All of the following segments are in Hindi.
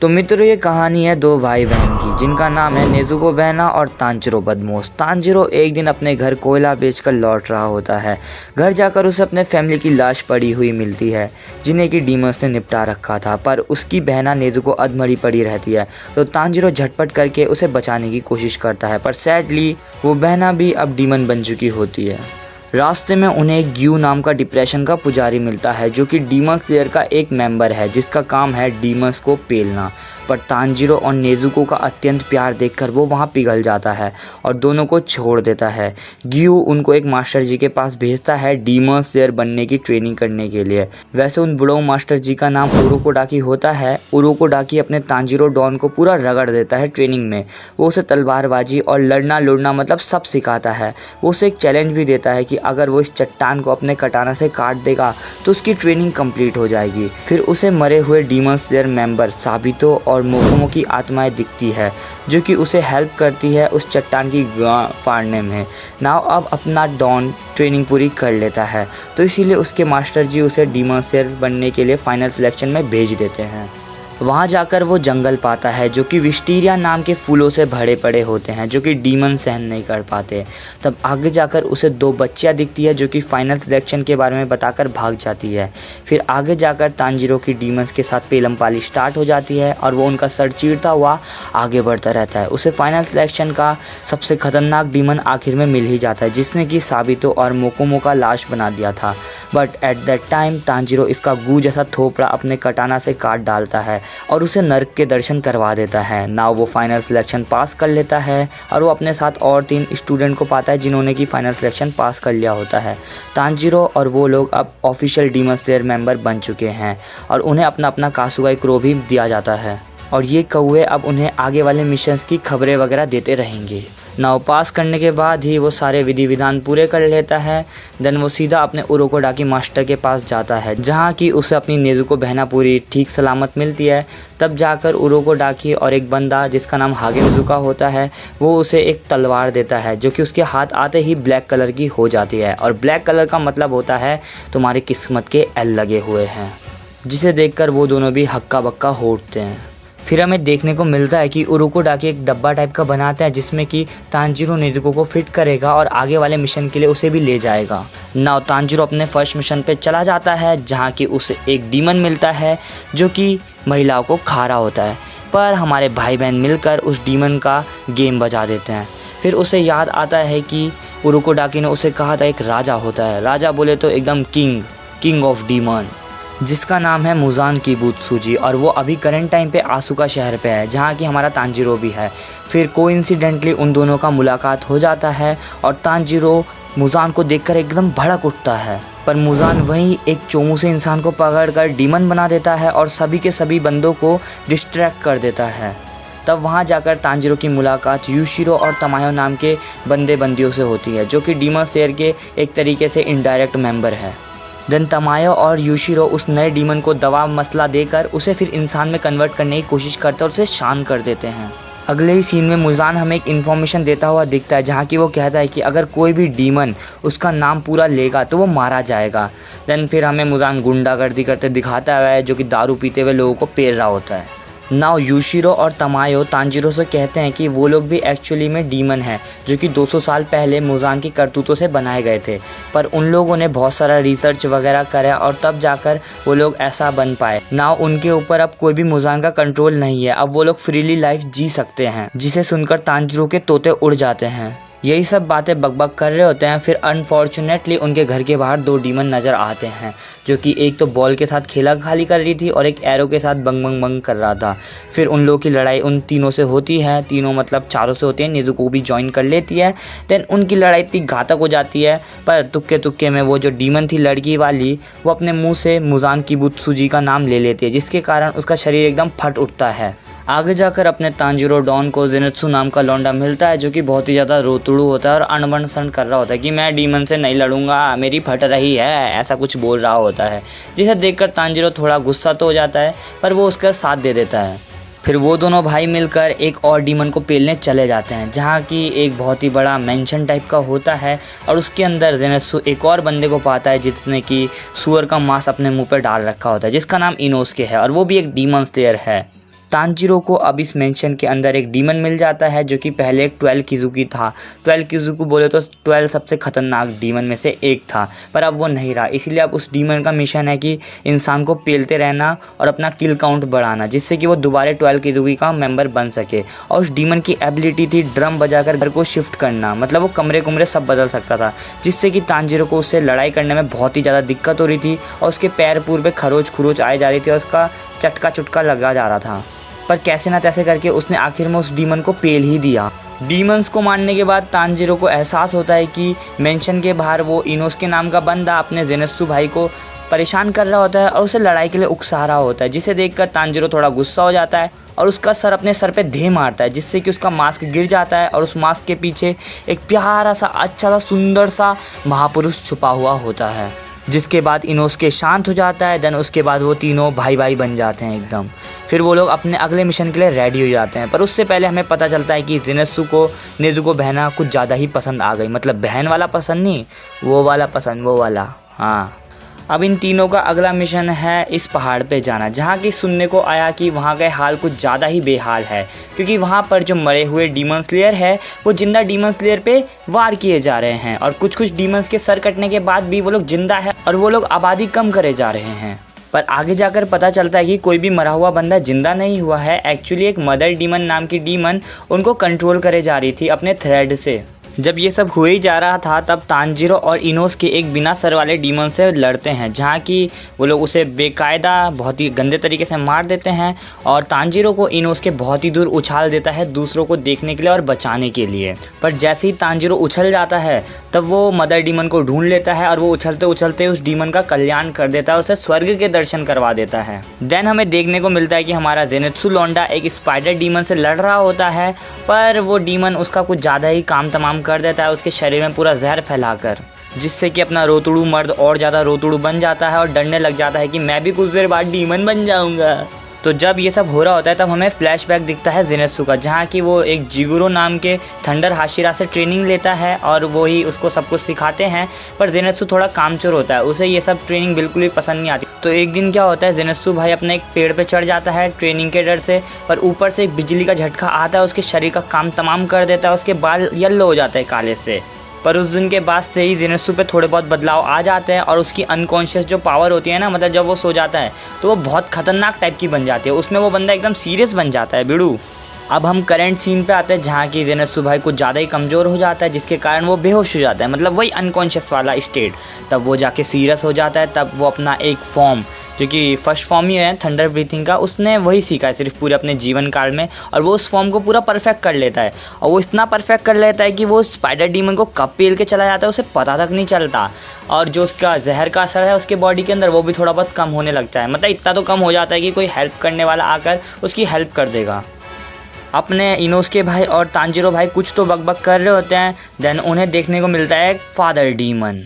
तो मित्रों, ये कहानी है दो भाई बहन की जिनका नाम है नेजुको बहना और तांजिरो बदमाश। तांजिरो एक दिन अपने घर कोयला बेचकर लौट रहा होता है। घर जाकर उसे अपने फैमिली की लाश पड़ी हुई मिलती है जिन्हें कि डीमंस ने निपटा रखा था, पर उसकी बहना नेजुको अधमरी पड़ी रहती है। तो तांजिरो झटपट करके उसे बचाने की कोशिश करता है, पर सैडली वो बहना भी अब डीमन बन चुकी होती है। रास्ते में उन्हें एक ग्यू नाम का डिप्रेशन का पुजारी मिलता है जो कि डीमन स्लेयर का एक मेंबर है जिसका काम है डीमंस को पेलना। पर तांजिरो और नेजुको का अत्यंत प्यार देखकर वो वहाँ पिघल जाता है और दोनों को छोड़ देता है। ग्यू उनको एक मास्टर जी के पास भेजता है डीमन स्लेयर बनने की ट्रेनिंग करने के लिए। वैसे उन बुढ़ऊ मास्टर जी का नाम उरोकोडाकी होता है। उरोकोडाकी अपने तांजिरो डॉन को पूरा रगड़ देता है ट्रेनिंग में। वो उसे तलवारबाजी और लड़ना लुड़ना मतलब सब सिखाता है। वो उसे एक चैलेंज भी देता है कि अगर वो इस चट्टान को अपने कटाना से काट देगा तो उसकी ट्रेनिंग कंप्लीट हो जाएगी। फिर उसे मरे हुए डीमन स्लेयर मेंबर साबितो और मोकोमो की आत्माएं दिखती है जो कि उसे हेल्प करती है उस चट्टान की फाड़ने में। नाउ अब अपना डॉन ट्रेनिंग पूरी कर लेता है, तो इसीलिए उसके मास्टर जी उसे डीमन स्लेयर बनने के लिए फाइनल सिलेक्शन में भेज देते हैं। वहाँ जाकर वो जंगल पाता है जो कि विस्टीरिया नाम के फूलों से भरे पड़े होते हैं जो कि डीमन सहन नहीं कर पाते। तब आगे जाकर उसे दो बच्चियाँ दिखती है जो कि फाइनल सिलेक्शन के बारे में बताकर भाग जाती है। फिर आगे जाकर तांजिरो की डीमंस के साथ पेलम पाली स्टार्ट हो जाती है और वो उनका सर चीरता हुआ आगे बढ़ता रहता है। उसे फाइनल सिलेक्शन का सबसे खतरनाक डीमन आखिर में मिल ही जाता है जिसने कि साबितो और मोकोमो का लाश बना दिया था। But at that time Tanjiro इसका गू जैसा थोपड़ा अपने कटाना से काट डालता है और उसे नर्क के दर्शन करवा देता है। नाउ वो फाइनल सिलेक्शन पास कर लेता है और वो अपने साथ और 3 स्टूडेंट को पाता है जिन्होंने कि फाइनल सिलेक्शन पास कर लिया होता है। तांजिरो और वो लोग अब ऑफिशियल डीमन स्लेयर मेंबर बन चुके हैं और उन्हें अपना अपना कासुगाई क्रो भी दिया जाता है और ये कौवे अब उन्हें आगे वाले मिशंस की खबरें वगैरह देते रहेंगे। नाव पास करने के बाद ही वो सारे विधि विधान पूरे कर लेता है। देन वो सीधा अपने उरोकोडाकी मास्टर के पास जाता है जहाँ की उसे अपनी नेजुको बहना पूरी ठीक सलामत मिलती है। तब जाकर उरोकोडाकी और एक बंदा जिसका नाम हागेनजुका होता है वो उसे एक तलवार देता है जो कि उसके हाथ आते ही ब्लैक कलर की हो जाती है और ब्लैक कलर का मतलब होता है तुम्हारी किस्मत के एल लगे हुए हैं, जिसे देखकर वो दोनों भी हक्का बक्का हो उठते हैं। फिर हमें देखने को मिलता है कि उरोकोडाकी एक डब्बा टाइप का बनाता है जिसमें कि तांजिरो नेजुको को फिट करेगा और आगे वाले मिशन के लिए उसे भी ले जाएगा। नाउ तांजिरो अपने फर्स्ट मिशन पे चला जाता है जहाँ कि उसे एक डीमन मिलता है जो कि महिलाओं को खा रहा होता है, पर हमारे भाई बहन मिलकर उस डीमन का गेम बजा देते हैं। फिर उसे याद आता है कि उरोकोडाकी ने उसे कहा था एक राजा होता है, राजा बोले तो एकदम किंग ऑफ डीमन, जिसका नाम है मुजान किबुत्सुजी और वो अभी करंट टाइम पे आसुका शहर पे है जहाँ कि हमारा तांजिरो भी है। फिर कोइंसिडेंटली उन दोनों का मुलाकात हो जाता है और तांजिरो मुजान को देखकर एकदम भड़क उठता है, पर मुजान वहीं एक चोमू से इंसान को पकड़कर डीमन बना देता है और सभी के सभी बंदों को डिस्ट्रैक्ट कर देता है। तब वहाँ जाकर तांजिरो की मुलाकात यूशिरो और तमायो नाम के बंदियों से होती है जो कि डीमन स्लेयर के एक तरीके से इनडायरेक्ट मेंबर है। देन तमायो और यूशिरो उस नए डीमन को दवा मसला देकर उसे फिर इंसान में कन्वर्ट करने की कोशिश करते हैं और उसे शांत कर देते हैं। अगले ही सीन में मुजान हमें एक इन्फॉर्मेशन देता हुआ दिखता है जहाँ की वो कहता है कि अगर कोई भी डीमन उसका नाम पूरा लेगा तो वो मारा जाएगा। देन फिर हमें मुजान गुंडागर्दी करते दिखाता है जो कि दारू पीते हुए लोगों को पेल रहा होता है। नाउ यूशिरो और तमायो तांजिरो से कहते हैं कि वो लोग भी एक्चुअली में डीमन हैं जो कि 200 साल पहले मुजान की करतूतों से बनाए गए थे, पर उन लोगों ने बहुत सारा रिसर्च वगैरह करा और तब जाकर वो लोग ऐसा बन पाए। नाउ उनके ऊपर अब कोई भी मुजान का कंट्रोल नहीं है, अब वो लोग फ्रीली लाइफ जी सकते हैं, जिसे सुनकर तांजिरो के तोते उड़ जाते हैं। यही सब बातें बकबक कर रहे होते हैं। फिर अनफॉर्चुनेटली उनके घर के बाहर 2 डीमन नज़र आते हैं जो कि एक तो बॉल के साथ खेला खाली कर रही थी और एक एरो के साथ बंग बंग बंग कर रहा था। फिर उन लोगों की लड़ाई उन तीनों से होती है, तीनों मतलब चारों से होती है, नेजुको भी ज्वाइन कर लेती है। देन उनकी लड़ाई इतनी घातक हो जाती है, पर तुक्के में वो जो डीमन थी लड़की वाली वो अपने मुँह से मुजान किबुत्सुजी का नाम ले लेती है, जिसके कारण उसका शरीर एकदम फट उठता है। आगे जाकर अपने तांजिरो डॉन को जेनेत्सु नाम का लौंडा मिलता है जो कि बहुत ही ज़्यादा रोतुड़ू होता है और अनबन कर रहा होता है कि मैं डीमन से नहीं लड़ूंगा, मेरी फट रही है, ऐसा कुछ बोल रहा होता है, जिसे देखकर तांजिरो थोड़ा गुस्सा तो हो जाता है पर वो उसका साथ दे देता है। फिर वो दोनों भाई मिलकर एक और डीमन को पेलने चले जाते हैं जहाँ की एक बहुत ही बड़ा मेंशन टाइप का होता है और उसके अंदर जेनेत्सु एक और बंदे को पाता है जिसने कि सुअर का मांस अपने मुंह पर डाल रखा होता है, जिसका नाम इनोसुके है और वो भी एक डीमन स्लेयर है। तांजीरो को अब इस मेंशन के अंदर एक डीमन मिल जाता है जो कि पहले एक 12 किज़ुकी था। 12 किज़ुकी बोले तो 12 सबसे खतरनाक डीमन में से एक था, पर अब वो नहीं रहा। इसीलिए अब उस डीमन का मिशन है कि इंसान को पेलते रहना और अपना किल काउंट बढ़ाना, जिससे कि वो दोबारा 12 किज़ुकी का मेंबर बन सके। और उस डीमन की एबिलिटी थी ड्रम बजाकर घर को शिफ्ट करना, मतलब वो कमरे कुमरे सब बदल सकता था, जिससे कि तांजीरो को उससे लड़ाई करने में बहुत ही ज़्यादा दिक्कत हो रही थी और उसके पैर पूर पे खरोच खुरोच आए जा रही थी और उसका चटका चुटका लगा जा रहा था। पर कैसे ना तैसे करके उसने आखिर में उस डीमन को पेल ही दिया। डीमंस को मारने के बाद तांजीरो को एहसास होता है कि मेंशन के बाहर वो इनोसुके नाम का बंदा अपने जेनेत्सु भाई को परेशान कर रहा होता है और उसे लड़ाई के लिए उकसा रहा होता है, जिसे देखकर तांजीरो थोड़ा गुस्सा हो जाता है और उसका सर अपने सर पे धे मारता है, जिससे कि उसका मास्क गिर जाता है और उस मास्क के पीछे एक प्यारा सा अच्छा सा सुंदर सा महापुरुष छुपा हुआ होता है। जिसके बाद इनोसुके शांत हो जाता है। देन उसके बाद वो तीनों भाई भाई बन जाते हैं एकदम। फिर वो लोग अपने अगले मिशन के लिए रेडी हो जाते हैं, पर उससे पहले हमें पता चलता है कि जेनेत्सु को नेजुको बहना कुछ ज़्यादा ही पसंद आ गई। मतलब बहन वाला पसंद नहीं, वो वाला पसंद, वो वाला। हाँ, अब इन तीनों का अगला मिशन है इस पहाड़ पे जाना, जहाँ की सुनने को आया कि वहाँ का हाल कुछ ज़्यादा ही बेहाल है, क्योंकि वहाँ पर जो मरे हुए डीमन स्लेयर है वो जिंदा डीमन स्लेयर पे वार किए जा रहे हैं और कुछ कुछ डीमंस के सर कटने के बाद भी वो लोग जिंदा है और वो लोग आबादी कम करे जा रहे हैं। पर आगे जाकर पता चलता है कि कोई भी मरा हुआ बंदा जिंदा नहीं हुआ है। एक्चुअली एक मदर डीमन नाम की डीमन उनको कंट्रोल करे जा रही थी अपने थ्रेड से। जब ये सब हुए ही जा रहा था तब तांजीरो और इनोसुके एक बिना सर वाले डीमन से लड़ते हैं, जहाँ की वो लोग उसे बेकायदा बहुत ही गंदे तरीके से मार देते हैं और तांजीरो को इनोसुके बहुत ही दूर उछाल देता है दूसरों को देखने के लिए और बचाने के लिए। पर जैसे ही तांजीरो उछल जाता है तब वो मदर डीमन को ढूंढ लेता है और वो उछलते उछलते उस डीमन का कल्याण कर देता है और उसे स्वर्ग के दर्शन करवा देता है। देन हमें देखने को मिलता है कि हमारा जेनेत्सु लौंडा एक स्पाइडर डीमन से लड़ रहा होता है, पर वो डीमन उसका कुछ ज़्यादा ही काम तमाम कर देता है उसके शरीर में पूरा जहर फैलाकर, जिससे कि अपना रोतुड़ू मर्द और ज़्यादा रोतुड़ू बन जाता है और डरने लग जाता है कि मैं भी कुछ देर बाद डीमन बन जाऊंगा। तो जब ये सब हो रहा होता है तब हमें फ्लैशबैक दिखता है जेनेत्सु का, जहाँ कि वो एक जिगुरो नाम के थंडर हाशिरा से ट्रेनिंग लेता है और वो ही उसको सब कुछ सिखाते हैं। पर जेनेत्सु थोड़ा कामचोर होता है, उसे ये सब ट्रेनिंग बिल्कुल भी पसंद नहीं आती। तो एक दिन क्या होता है, जेनेत्सु भाई अपने एक पेड़ पे चढ़ जाता है ट्रेनिंग के डर से, पर ऊपर से बिजली का झटका आता है, उसके शरीर का काम तमाम कर देता है, उसके बाल येलो हो जाते हैं काले से। पर उस दिन के बाद से ही जेनेत्सु पे थोड़े बहुत बदलाव आ जाते हैं और उसकी अनकॉन्शियस जो पावर होती है ना, मतलब जब वो सो जाता है तो वो बहुत खतरनाक टाइप की बन जाती है, उसमें वो बंदा एकदम सीरियस बन जाता है बिड़ू। अब हम करंट सीन पे आते हैं, जहाँ की जेनेत्सु भाई कुछ ज़्यादा ही कमज़ोर हो जाता है, जिसके कारण वो बेहोश हो जाता है, मतलब वही अनकॉन्शियस वाला स्टेट। तब वो जाके सीरियस हो जाता है, तब वो अपना एक फॉर्म, जो कि फर्स्ट फॉर्म ही है थंडर ब्रीथिंग का, उसने वही सीखा है सिर्फ पूरे अपने जीवन काल में, और वो उस फॉर्म को पूरा परफेक्ट कर लेता है। और वो इतना परफेक्ट कर लेता है कि वो स्पाइडर डीमन को कब पेल के चला जाता है उसे पता तक नहीं चलता, और जो उसका जहर का असर है उसके बॉडी के अंदर वो भी थोड़ा बहुत कम होने लगता है, मतलब इतना तो कम हो जाता है कि कोई हेल्प करने वाला आकर उसकी हेल्प कर देगा। अपने इनोसुके भाई और तांजीरो भाई कुछ तो बकबक कर रहे होते हैं, देन उन्हें देखने को मिलता है एक फादर डीमन।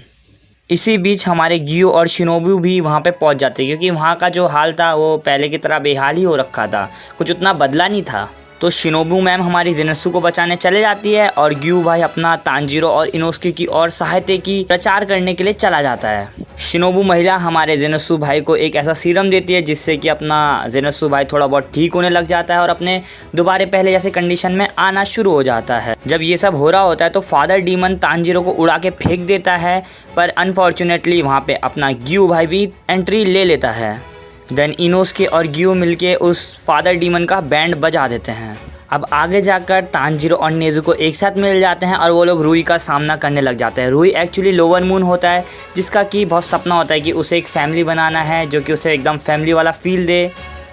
इसी बीच हमारे गियो और शिनोबू भी वहाँ पे पहुँच जाते हैं, क्योंकि वहाँ का जो हाल था वो पहले की तरह बेहाल ही हो रखा था, कुछ उतना बदला नहीं था। तो शिनोबू मैम हमारी जेनेत्सु को बचाने चले जाती है और गियो भाई अपना तांजीरो और इनोसुके की और सहायता की प्रचार करने के लिए चला जाता है। शिनोबू महिला हमारे जेनेत्सु भाई को एक ऐसा सीरम देती है जिससे कि अपना जेनेत्सु भाई थोड़ा बहुत ठीक होने लग जाता है और अपने दोबारा पहले जैसे कंडीशन में आना शुरू हो जाता है। जब ये सब हो रहा होता है तो फादर डीमन तांजीरो को उड़ा के फेंक देता है, पर अनफॉर्चुनेटली वहाँ पे अपना गियो भाई भी एंट्री ले लेता है। देन इनोसुके और गियो मिलके उस फादर डीमन का बैंड बजा देते हैं। अब आगे जाकर तांजीरो और नेजुको एक साथ मिल जाते हैं और वो लोग रूई का सामना करने लग जाते हैं। रूई एक्चुअली लोअर मून होता है, जिसका कि बहुत सपना होता है कि उसे एक फैमिली बनाना है जो कि उसे एकदम फैमिली वाला फील दे।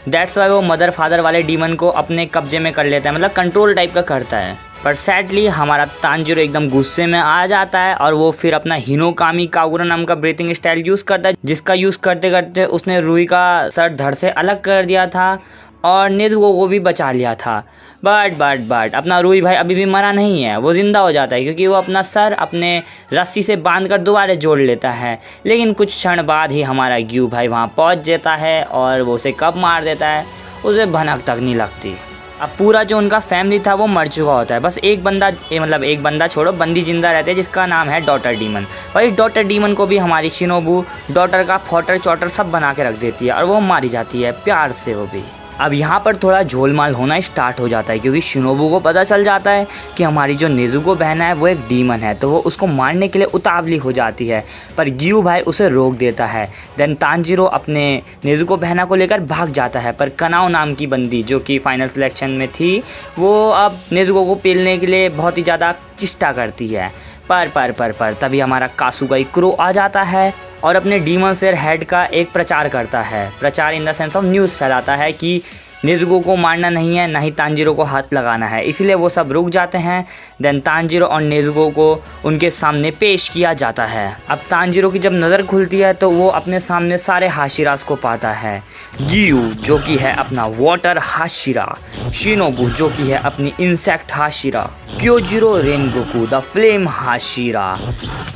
दैट्स वाई वो मदर फादर वाले डीमन को अपने कब्जे में कर लेता है, मतलब कंट्रोल टाइप का करता है। पर सैडली हमारा तांजीरो एकदम गुस्से में आ जाता है और वो फिर अपना हिनोकामी कागुरा नाम का ब्रीथिंग स्टाइल यूज़ करता है, जिसका यूज़ करते करते उसने रूई का सर धड़ से अलग कर दिया था और नेजुको को भी बचा लिया था। बट अपना रूई भाई अभी भी मरा नहीं है, वो ज़िंदा हो जाता है, क्योंकि वो अपना सर अपने रस्सी से बांधकर दोबारा जोड़ लेता है। लेकिन कुछ क्षण बाद ही हमारा गियो भाई वहाँ पहुँच जाता है और वो उसे कब मार देता है उसे भनक तक नहीं लगती। अब पूरा जो उनका फैमिली था वो मर चुका होता है, बस एक बंदा छोड़ो, बंदी जिंदा रहते हैं जिसका नाम है डॉटर डीमन। पर इस डॉटर डीमन को भी हमारी शिनोबू डॉटर का फोटर चौटर सब बना के रख देती है और वो मारी जाती है प्यार से वो भी। अब यहाँ पर थोड़ा झोलमाल होना स्टार्ट हो जाता है क्योंकि शिनोबू को पता चल जाता है कि हमारी जो नेजुको बहन है वो एक डीमन है, तो वो उसको मारने के लिए उतावली हो जाती है, पर गियू भाई उसे रोक देता है। देन तांजीरो अपने नेजुको बहना को लेकर भाग जाता है, पर कनाओ नाम की बंदी जो कि फाइनल सिलेक्शन में थी वो अब नेजुको को पेलने के लिए बहुत ही ज़्यादा चेष्टा करती है। पर तभी हमारा कासुगाई क्रो आ जाता है और अपने डीमन स्लेयर हेड का एक प्रचार करता है, प्रचार in the sense of news फैलाता है कि नेजुको को मारना नहीं है, ना ही तांजीरो को हाथ लगाना है। इसीलिए वो सब रुक जाते हैं। देन तांजीरो और नेजुको को उनके सामने पेश किया जाता है। अब तांजीरो की जब नज़र खुलती है तो वो अपने सामने सारे हाशिरास को पाता है। गियू जो कि है अपना वाटर हाशिरा, शिनोबू जो कि है अपनी insect Hashira, Kyojuro Rengoku the flame Hashira,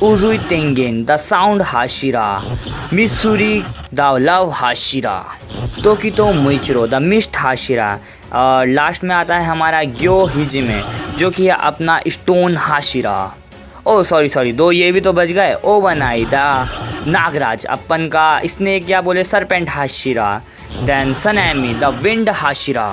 Uzui Tengen the sound Hashira, Mitsuri the love Hashira, Tokito Muichiro the mist Hashira, और लास्ट में आता है हमारा ग्यो हिजिमे जो कि है अपना स्टोन हाशिरा। ओ सॉरी दो ये भी तो बच गए, ओवनाई द नागराज अपन का स्नेक या बोले serpent Hashira, then Sanemi the wind Hashira.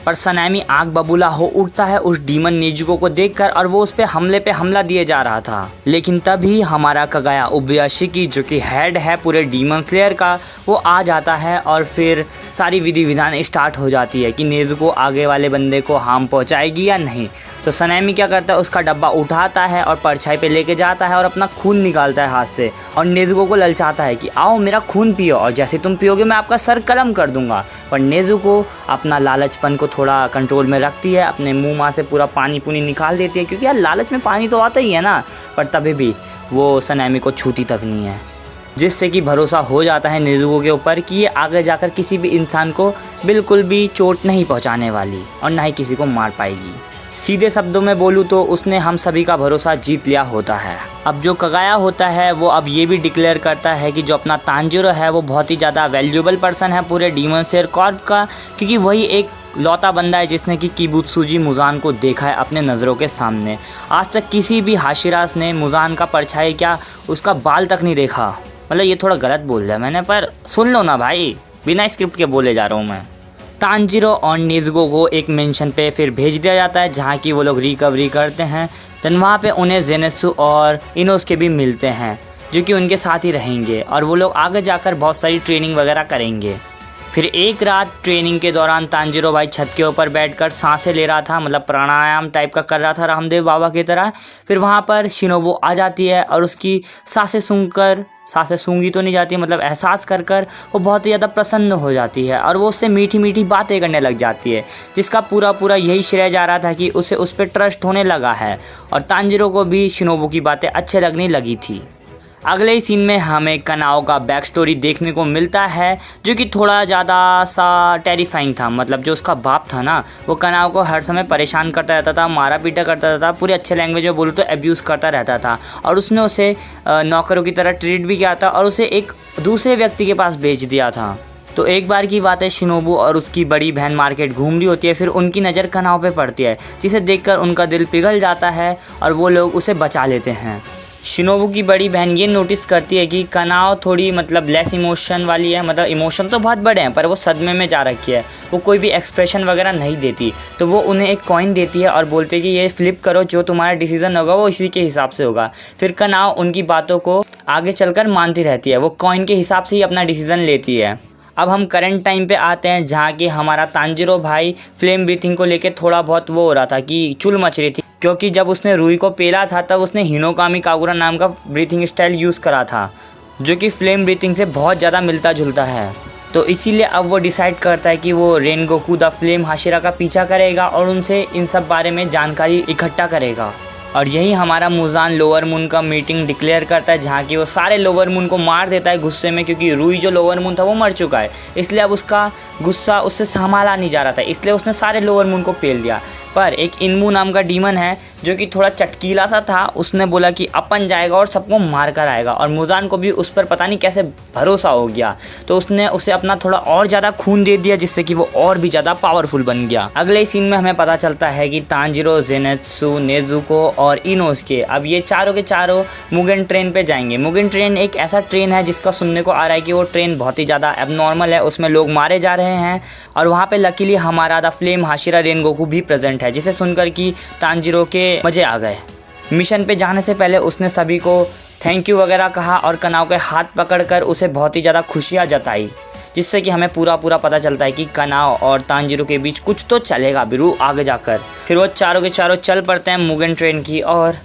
पर सनैमी आग बबूला हो उठता है उस डीमन नेजुको को देखकर और वो उस पे हमला दिए जा रहा था, लेकिन तभी हमारा कगाया उबयाशिकी जो कि हेड है पूरे डीमन स्लेयर का वो आ जाता है और फिर सारी विधि विधान स्टार्ट हो जाती है कि नेजुको आगे वाले बंदे को हार्म पहुंचाएगी या नहीं। तो सनैमी क्या करता है, उसका डब्बा उठाता है और परछाई पे लेके जाता है और अपना खून निकालता है हाथ से और नेजुको को ललचाता है कि आओ मेरा खून पियो और जैसे तुम पियोगे मैं आपका सर कलम कर दूंगा। पर नेजुको अपना लालचपन को थोड़ा कंट्रोल में रखती है, अपने मुंह माँ से पूरा पानी पुनी निकाल देती है क्योंकि यार लालच में पानी तो आता ही है ना। पर तभी भी वो सनैमी को छूती तक नहीं है, जिससे कि भरोसा हो जाता है नेजुको के ऊपर कि ये आगे जाकर किसी भी इंसान को बिल्कुल भी चोट नहीं पहुंचाने वाली और ना ही किसी को मार पाएगी। सीधे शब्दों में बोलूँ तो उसने हम सभी का भरोसा जीत लिया होता है। अब जो कगाया होता है वो अब ये भी डिक्लेयर करता है कि जो अपना तांजीरो है वो बहुत ही ज़्यादा वैल्यूएबल पर्सन है पूरे डीमन स्लेयर कॉर्प का, क्योंकि वही एक लौता बंदा है जिसने कि किबुत्सुजी मुजान को देखा है अपने नज़रों के सामने। आज तक किसी भी हाशिरास ने मुजान का परछाई क्या उसका बाल तक नहीं देखा। मतलब ये थोड़ा गलत बोल दिया मैंने, पर सुन लो ना भाई, बिना स्क्रिप्ट के बोले जा रहा हूँ मैं। तांजीरो और नेजुको को एक मेंशन पे फिर भेज दिया जाता है जहाँ की वो लोग रिकवरी करते हैं। देन वहाँ पे उन्हें जेनेत्सु और इनोसुके भी मिलते हैं जो कि उनके साथ ही रहेंगे और वो लोग आगे जाकर बहुत सारी ट्रेनिंग वगैरह करेंगे। फिर एक रात ट्रेनिंग के दौरान तांजीरो भाई छत के ऊपर बैठकर सांसें ले रहा था, मतलब प्राणायाम टाइप का कर रहा था रामदेव बाबा की तरह। फिर वहाँ पर शिनोबू आ जाती है और उसकी सांसें सूंघी तो नहीं जाती, मतलब एहसास कर वो बहुत ही ज़्यादा प्रसन्न हो जाती है और वो उससे मीठी मीठी बातें करने लग जाती है, जिसका पूरा यही श्रेय जा रहा था कि उसे उस पर ट्रस्ट होने लगा है और तांजीरो को भी शिनोबू की बातें अच्छे लगने लगी थी। अगले ही सीन में हमें कनाओ का बैक स्टोरी देखने को मिलता है जो कि थोड़ा ज़्यादा सा टेरिफाइंग था। मतलब जो उसका बाप था ना वो कनाओ को हर समय परेशान करता रहता था, मारा पीटा करता रहता था, पूरे अच्छे लैंग्वेज में बोलूँ तो अब्यूज़ करता रहता था और उसने उसे नौकरों की तरह ट्रीट भी किया था और उसे एक दूसरे व्यक्ति के पास भेज दिया था। तो एक बार की बात है, शिनोबू और उसकी बड़ी बहन मार्केट घूम रही होती है, फिर उनकी नज़र कनाओ पे पड़ती है जिसे देखकर उनका दिल पिघल जाता है और वो लोग उसे बचा लेते हैं। शिनोबू की बड़ी बहन ये नोटिस करती है कि कनाओ थोड़ी मतलब लेस इमोशन वाली है, मतलब इमोशन तो बहुत बड़े हैं पर वो सदमे में जा रखी है, वो कोई भी एक्सप्रेशन वगैरह नहीं देती। तो वो उन्हें एक कॉइन देती है और बोलती है कि ये फ्लिप करो, जो तुम्हारा डिसीजन होगा वो इसी के हिसाब से होगा। फिर कनाओ उनकी बातों को आगे चलकर मानती रहती है, वो कॉइन के हिसाब से ही अपना डिसीजन लेती है। अब हम करंट टाइम पे आते हैं जहाँ कि हमारा तांजीरो भाई फ्लेम ब्रीथिंग को लेके थोड़ा बहुत वो हो रहा था कि चुल मच रही थी, क्योंकि जब उसने रुई को पेला था तब उसने हिनोकामी कागुरा नाम का ब्रीथिंग स्टाइल यूज़ करा था जो कि फ्लेम ब्रीथिंग से बहुत ज़्यादा मिलता जुलता है। तो इसीलिए अब वो डिसाइड करता है कि वो रेनगोकू द फ्लेम हाशिरा का पीछा करेगा और उनसे इन सब बारे में जानकारी इकट्ठा करेगा। और यही हमारा मुजान लोअर मून का मीटिंग डिक्लेयर करता है जहाँ की वो सारे लोअर मून को मार देता है गुस्से में, क्योंकि रुई जो लोअर मून था वो मर चुका है, इसलिए अब उसका गुस्सा उससे संभाला नहीं जा रहा था, इसलिए उसने सारे लोअर मून को पेल दिया। पर एक इनमू नाम का डीमन है जो कि थोड़ा चटकीला सा था, उसने बोला कि अपन जाएगा और सबको मार कर आएगा और मुजान को भी उस पर पता नहीं कैसे भरोसा हो गया, तो उसने उसे अपना थोड़ा और ज़्यादा खून दे दिया जिससे कि वो और भी ज़्यादा पावरफुल बन गया। अगले सीन में हमें पता चलता है कि तांजीरो, जेनेत्सु, नेजुको और इनोसके। अब ये चारों के चारों मुगेन ट्रेन पे जाएंगे। मुगेन ट्रेन एक ऐसा ट्रेन है जिसका सुनने को आ रहा है कि वो ट्रेन बहुत ही ज़्यादा एबनॉर्मल है, उसमें लोग मारे जा रहे हैं। और वहाँ पे लकीली हमारा द फ्लेम हाशिरा रेनगोकू भी प्रेजेंट है, जिसे सुनकर कि तांजिरो के मज़े आ गए। मिशन पे जाने से पहले उसने सभी को थैंक यू वगैरह कहा और कनाओ के हाथ पकड़कर उसे बहुत ही ज़्यादा खुशियाँ जताई, जिससे कि हमें पूरा पता चलता है कि कनाओ और तांजिरो के बीच कुछ तो चलेगा बिरू आगे जाकर। फिर वो चारों के चारों चल पड़ते हैं मुगेन ट्रेन की और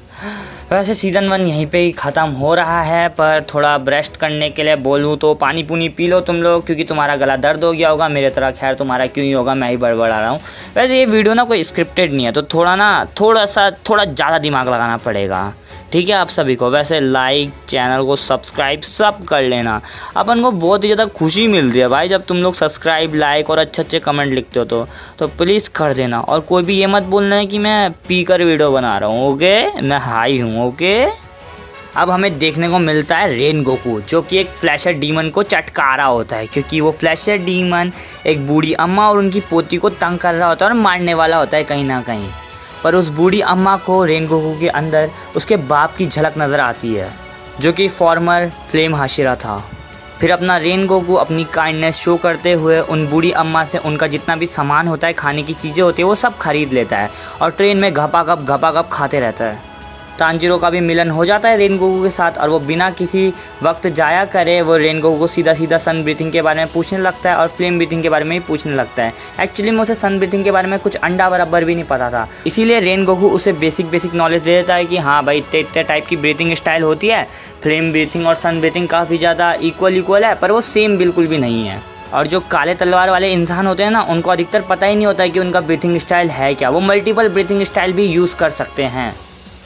वैसे सीज़न 1 यहीं पे ही ख़त्म हो रहा है, पर थोड़ा रेस्ट करने के लिए बोलूँ तो पानी पुनी पी लो तुम लोग, क्योंकि तुम्हारा गला दर्द हो गया होगा मेरे तरह। खैर तुम्हारा क्यों ही होगा, मैं ही बड़बड़ा रहा हूँ। वैसे ये वीडियो ना कोई स्क्रिप्टेड नहीं है, तो थोड़ा ज़्यादा दिमाग लगाना पड़ेगा, ठीक है आप सभी को। वैसे लाइक, चैनल को सब्सक्राइब सब कर लेना। अपन को बहुत ही ज़्यादा खुशी मिलती है भाई जब तुम लोग सब्सक्राइब, लाइक और अच्छे कमेंट लिखते हो तो प्लीज़ कर देना। और कोई भी ये मत बोलना है कि मैं पी कर वीडियो बना रहा हूँ, ओके? मैं हाई हूँ, ओके? अब हमें देखने को मिलता है रेनगोकू, जो कि एक फ्लैशर डीमन को चटका रहा होता है, क्योंकि वो फ्लैशर डीमन एक बूढ़ी अम्मा और उनकी पोती को तंग कर रहा होता है और मारने वाला होता है कहीं ना कहीं। पर उस बूढ़ी अम्मा को रेनगोकू के अंदर उसके बाप की झलक नज़र आती है, जो कि फॉर्मर फ्लेम हाशिरा था। फिर अपना रेनगोकू अपनी काइंडनेस शो करते हुए उन बूढ़ी अम्मा से उनका जितना भी सामान होता है, खाने की चीज़ें होती है, वो सब खरीद लेता है और ट्रेन में घपाघप खाते रहता है। तांजिरो का भी मिलन हो जाता है रेनगोकू के साथ और वो बिना किसी वक्त जाया करे वो रेनगोकू को सीधा सन ब्रीथिंग के बारे में पूछने लगता है और फ्लेम ब्रीथिंग के बारे में भी पूछने लगता है। एक्चुअली में उसे सन ब्रीथिंग के बारे में कुछ अंडा बराबर भी नहीं पता था, इसीलिए रेनगोकू उसे बेसिक नॉलेज दे देता है कि हाँ भाई इतने टाइप की ब्रीथिंग स्टाइल होती है। फ्लेम ब्रीथिंग और सन ब्रीथिंग काफ़ी ज़्यादा इक्वल है, पर वो सेम बिल्कुल भी नहीं है। और जो काले तलवार वाले इंसान होते हैं ना, उनको अधिकतर पता ही नहीं होता है कि उनका ब्रीथिंग स्टाइल है क्या। वो मल्टीपल ब्रीथिंग स्टाइल भी यूज़ कर सकते हैं।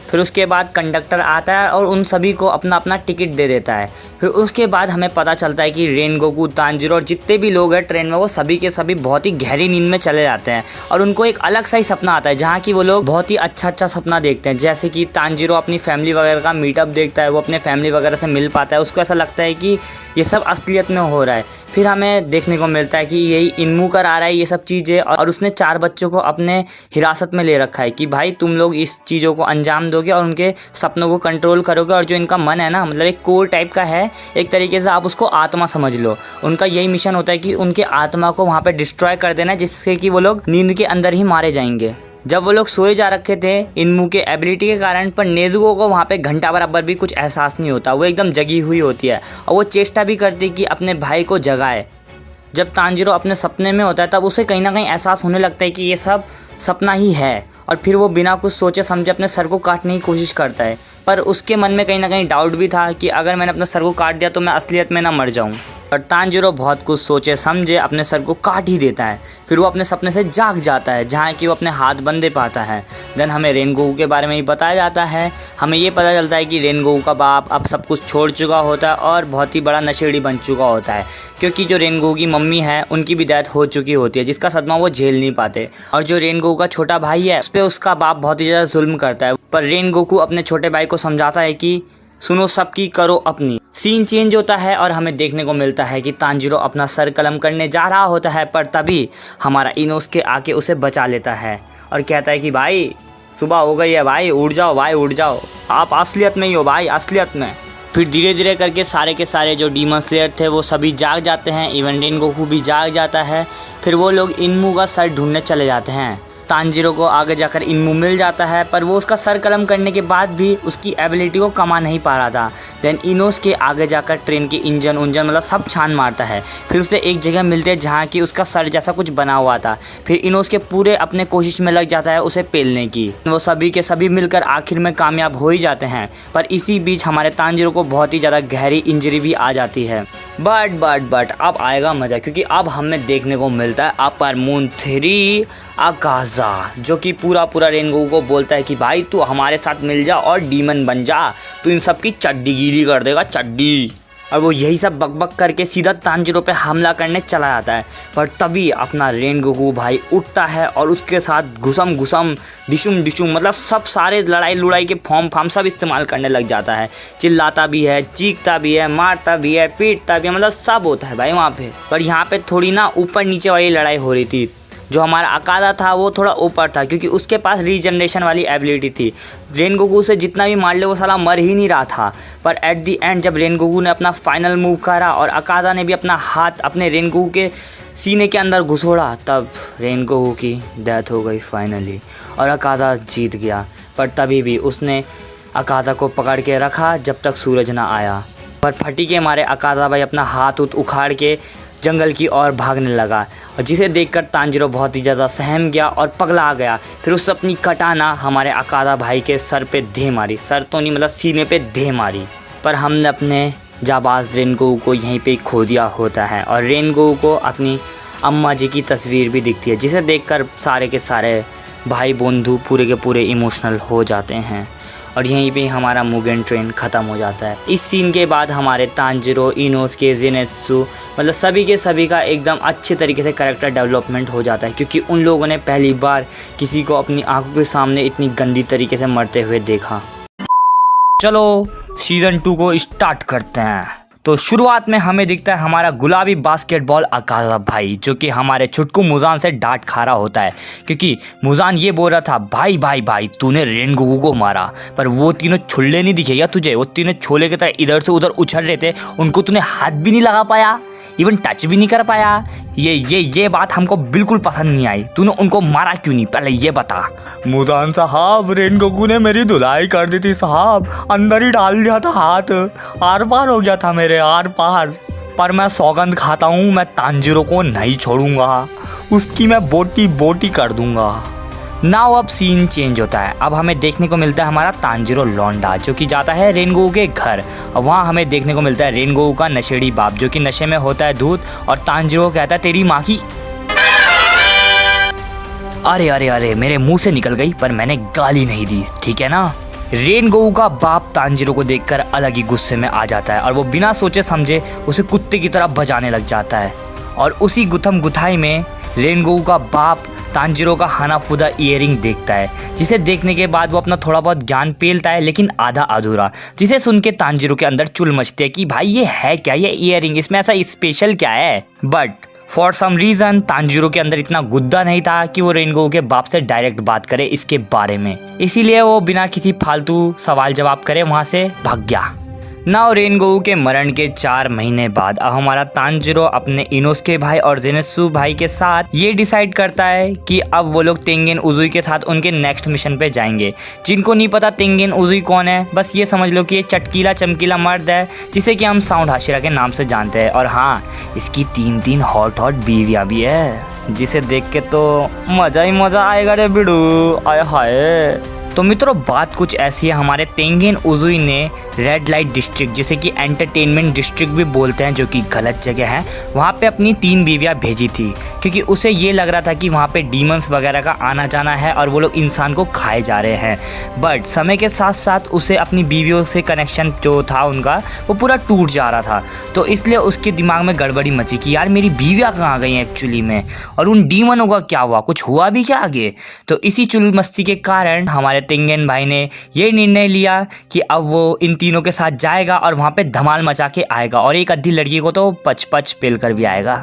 फिर उसके बाद कंडक्टर आता है और उन सभी को अपना टिकट दे देता है। फिर उसके बाद हमें पता चलता है कि रेनगोकू, तांजिरो और जितने भी लोग हैं ट्रेन में, वो सभी के सभी बहुत ही गहरी नींद में चले जाते हैं और उनको एक अलग सा ही सपना आता है, जहाँ की वो लोग बहुत ही अच्छा सपना देखते हैं। जैसे कि तांजिरो अपनी फैमिली वगैरह का मीटअप देखता है, वो अपने फैमिली वगैरह से मिल पाता है, उसको ऐसा लगता है कि ये सब असलियत में हो रहा है। फिर हमें देखने को मिलता है कि यही इन्मू कर आ रहा है ये सब चीज़ें, और उसने 4 बच्चों को अपने हिरासत में ले रखा है कि भाई तुम लोग इस चीज़ों को अंजाम दोगे और उनके सपनों को कंट्रोल करोगे। और जो इनका मन है ना, मतलब एक कोर टाइप का है, एक तरीके से आप उसको आत्मा समझ लो। उनका यही मिशन होता है कि उनके आत्मा को वहाँ पे डिस्ट्रॉय कर देना, जिससे कि वो लोग नींद के अंदर ही मारे जाएंगे। जब वो लोग सोए जा रखे थे इन्मू के एबिलिटी के कारण, पर नेजुको को वहाँ पे घंटा बराबर भी कुछ एहसास नहीं होता, वो एकदम जगी हुई होती है और वो चेष्टा भी करती है कि अपने भाई को जगाए। जब तांजिरो अपने सपने में होता है तब उसे कहीं ना कहीं एहसास होने लगता है कि ये सब सपना ही है, और फिर वो बिना कुछ सोचे समझे अपने सर को काटने की कोशिश करता है। पर उसके मन में कहीं ना कहीं डाउट भी था कि अगर मैंने अपने सर को काट दिया तो मैं असलियत में ना मर जाऊं। पर तांजिरो बहुत कुछ सोचे समझे अपने सर को काट ही देता है। फिर वो अपने सपने से जाग जाता है, जहाँ कि वो अपने हाथ बंदे पाता है। देन हमें रेनगोकू के बारे में ही बताया जाता है। हमें ये पता चलता है कि रेनगोकू का बाप अब सब कुछ छोड़ चुका होता है और बहुत ही बड़ा नशेड़ी बन चुका होता है, क्योंकि जो रेनगोकू की मम्मी है उनकी भी डेथ हो चुकी होती है, जिसका सदमा वो झेल नहीं पाते। और जो रेनगोकू का छोटा भाई है उस पर उसका बाप बहुत ही ज़्यादा जुल्म करता है। पर रेनगोकू अपने छोटे भाई को समझाता है कि सुनो सबकी करो अपनी। सीन चेंज होता है और हमें देखने को मिलता है कि तांजिरो अपना सर कलम करने जा रहा होता है, पर तभी हमारा इनोसके आके उसे बचा लेता है और कहता है कि भाई सुबह हो गई है भाई, उठ जाओ भाई उठ जाओ, आप असलियत में ही हो भाई, असलियत में। फिर धीरे धीरे करके सारे के सारे जो डीमन स्लेयर थे वो सभी जाग जाते हैं, इवन रेनगोकू भी जाग जाता है। फिर वो लोग इन्मू का सर ढूंढने चले जाते हैं। तांजिरो को आगे जाकर इन्मू मिल जाता है, पर वो उसका सर कलम करने के बाद भी उसकी एबिलिटी को कमा नहीं पा रहा था। देन इनोसके आगे जाकर ट्रेन के इंजन मतलब सब छान मारता है। फिर उसे एक जगह मिलते हैं जहाँ की उसका सर जैसा कुछ बना हुआ था। फिर इनोसके पूरे अपने कोशिश में लग जाता है उसे पेलने की। वो सभी के सभी मिलकर आखिर में कामयाब हो ही जाते हैं, पर इसी बीच हमारे तांजिरो को बहुत ही ज़्यादा गहरी इंजरी भी आ जाती है। बट अब आएगा मज़ा, क्योंकि अब हमें देखने को मिलता है अपर मून 3 अकाजा, जो कि पूरा रेनगोकू को बोलता है कि भाई तू हमारे साथ मिल जा और डीमन बन जा, तू इन सब की चड्डी गीली कर देगा, चड्डी। और वो यही सब बकबक करके सीधा तांजिरो पे हमला करने चला जाता है। पर तभी अपना रेनगोकू भाई उठता है और उसके साथ घुसम डिशुम मतलब सब सारे लड़ाई लुड़ाई के फॉर्म सब इस्तेमाल करने लग जाता है। चिल्लाता भी है, चीखता भी है, मारता भी है, पीटता भी है, मतलब सब होता है भाई वहाँ पे। पर यहाँ पे थोड़ी ना ऊपर नीचे वाली लड़ाई हो रही थी, जो हमारा अकादा था वो थोड़ा ऊपर था क्योंकि उसके पास रीजनरेशन वाली एबिलिटी थी। रेनगोकू से जितना भी मार ले वो साला मर ही नहीं रहा था। पर एट दी एंड जब रेनगोकू ने अपना फाइनल मूव करा और अकादा ने भी अपना हाथ अपने रेनगोकू के सीने के अंदर घुसोड़ा, तब रेनगोकू की डेथ हो गई फाइनली और अकादा जीत गया। पर तभी भी उसने अकादा को पकड़ के रखा जब तक सूरज ना आया। पर फटी के मारे अकादा भाई अपना हाथ उखाड़ के जंगल की ओर भागने लगा और जिसे देखकर तांजिरो बहुत ही ज़्यादा सहम गया और पगला गया। फिर उसने अपनी कटाना हमारे अकादा भाई के सर पे दे मारी, सर तो नहीं मतलब सीने पे दे मारी। पर हमने अपने जाबाज रेनगोकू को यहीं पे खो दिया होता है और रेनगोकू को अपनी अम्मा जी की तस्वीर भी दिखती है जिसे देखकर सारे के सारे भाई बंधु पूरे के पूरे इमोशनल हो जाते हैं और यहीं पे हमारा मुगेन ट्रेन ख़त्म हो जाता है। इस सीन के बाद हमारे तांजिरो, इनोसुके, ज़ेनेत्सु मतलब सभी के सभी का एकदम अच्छे तरीके से कैरेक्टर डेवलपमेंट हो जाता है क्योंकि उन लोगों ने पहली बार किसी को अपनी आंखों के सामने इतनी गंदी तरीके से मरते हुए देखा। चलो सीज़न 2 को स्टार्ट करते हैं। तो शुरुआत में हमें दिखता है हमारा गुलाबी बास्केटबॉल अकादा भाई जो कि हमारे छुटकू मुजान से डांट खा रहा होता है क्योंकि मुजान ये बोल रहा था भाई भाई भाई तूने रेनगोकू को मारा, पर वो तीनों छुल्ले नहीं दिखे क्या तुझे? वो तीनों छोले की तरह इधर से उधर उछल रहे थे, उनको तूने हाथ भी नहीं लगा पाया, इवन टच भी नहीं कर पाया। ये बात हमको बिल्कुल पसंद नहीं आई। तूने उनको मारा क्यों नहीं, पहले ये बता। मुजान साहब, रेनगोकू ने मेरी धुलाई कर दी थी साहब, अंदर ही डाल दिया था हाथ, आर पार हो गया था मेरे, आर पार। पर मैं सौगंध खाता हूँ मैं तांजिरो को नहीं छोड़ूंगा, उसकी मैं बोटी बोटी कर दूंगा। नाउ अब सीन चेंज होता है। अब हमें देखने को मिलता है हमारा तांजिरो लौंडा जो कि जाता है रेनगोकू के घर और वहाँ हमें देखने को मिलता है रेनगोकू का नशेड़ी बाप जो कि नशे में होता है दूध और तांजिरो कहता है तेरी माँ की। अरे अरे अरे मेरे मुंह से निकल गई, पर मैंने गाली नहीं दी, ठीक है ना। रेनगोकू का बाप तांजिरो को देखकर अलग ही गुस्से में आ जाता है और वो बिना सोचे समझे उसे कुत्ते की तरह बजाने लग जाता है और उसी गुथम गुथाई में रेनगोकू का बाप तांजिरो का हानाफुदा ईयरिंग देखता है जिसे देखने के बाद वो अपना थोड़ा बहुत ज्ञान पेलता है लेकिन आधा अधूरा, जिसे सुन के तांजिरो के अंदर चुल मचती है कि भाई ये है क्या, ये ईयरिंग, इसमें ऐसा स्पेशल क्या है। But for some reason Tanjiro के अंदर इतना गुद्दा नहीं था कि वो रेनगोकू के बाप से डायरेक्ट बात करे इसके बारे में, इसीलिए वो बिना किसी फालतू सवाल जवाब करे वहाँ से भाग गया। नाउ रेनगोकू के मरण के 4 महीने बाद अब हमारा तांजिरो अपने इनोसुके भाई और ज़ेनेत्सु भाई के साथ ये डिसाइड करता है कि अब वो लोग तेंगेन उजुई के साथ उनके नेक्स्ट मिशन पे जाएंगे। जिनको नहीं पता तेंगेन उजुई कौन है, बस ये समझ लो कि ये चटकीला चमकीला मर्द है जिसे कि हम साउंड हाशिरा के नाम से जानते हैं और हाँ इसकी 3 हॉट बीवियाँ भी है जिसे देख के तो मज़ा ही मज़ा आएगा रे बिड़ू, आय हाय। तो मित्रों बात कुछ ऐसी है, हमारे तेंगेन उजुई ने रेड लाइट डिस्ट्रिक्ट जिसे कि एंटरटेनमेंट डिस्ट्रिक्ट भी बोलते हैं जो कि गलत जगह है, वहाँ पे अपनी 3 बीवियाँ भेजी थी क्योंकि उसे ये लग रहा था कि वहाँ पे डीमंस वगैरह का आना जाना है और वो लोग इंसान को खाए जा रहे हैं। बट समय के साथ साथ उसे अपनी बीवियों से कनेक्शन जो था उनका वो पूरा टूट जा रहा था, तो इसलिए उसके दिमाग में गड़बड़ी मची कि यार मेरी बीवियाँ कहाँ गई एक्चुअली में और उन डीमनों का क्या हुआ, कुछ हुआ भी क्या आगे। तो इसी चुल मस्ती के कारण हमारे तेंगेन भाई ने ये निर्णय लिया कि अब वो इन तीनों के साथ जाएगा और वहाँ पे धमाल मचा के आएगा और एक अद्धी लड़की को तो पच पेल कर भी आएगा।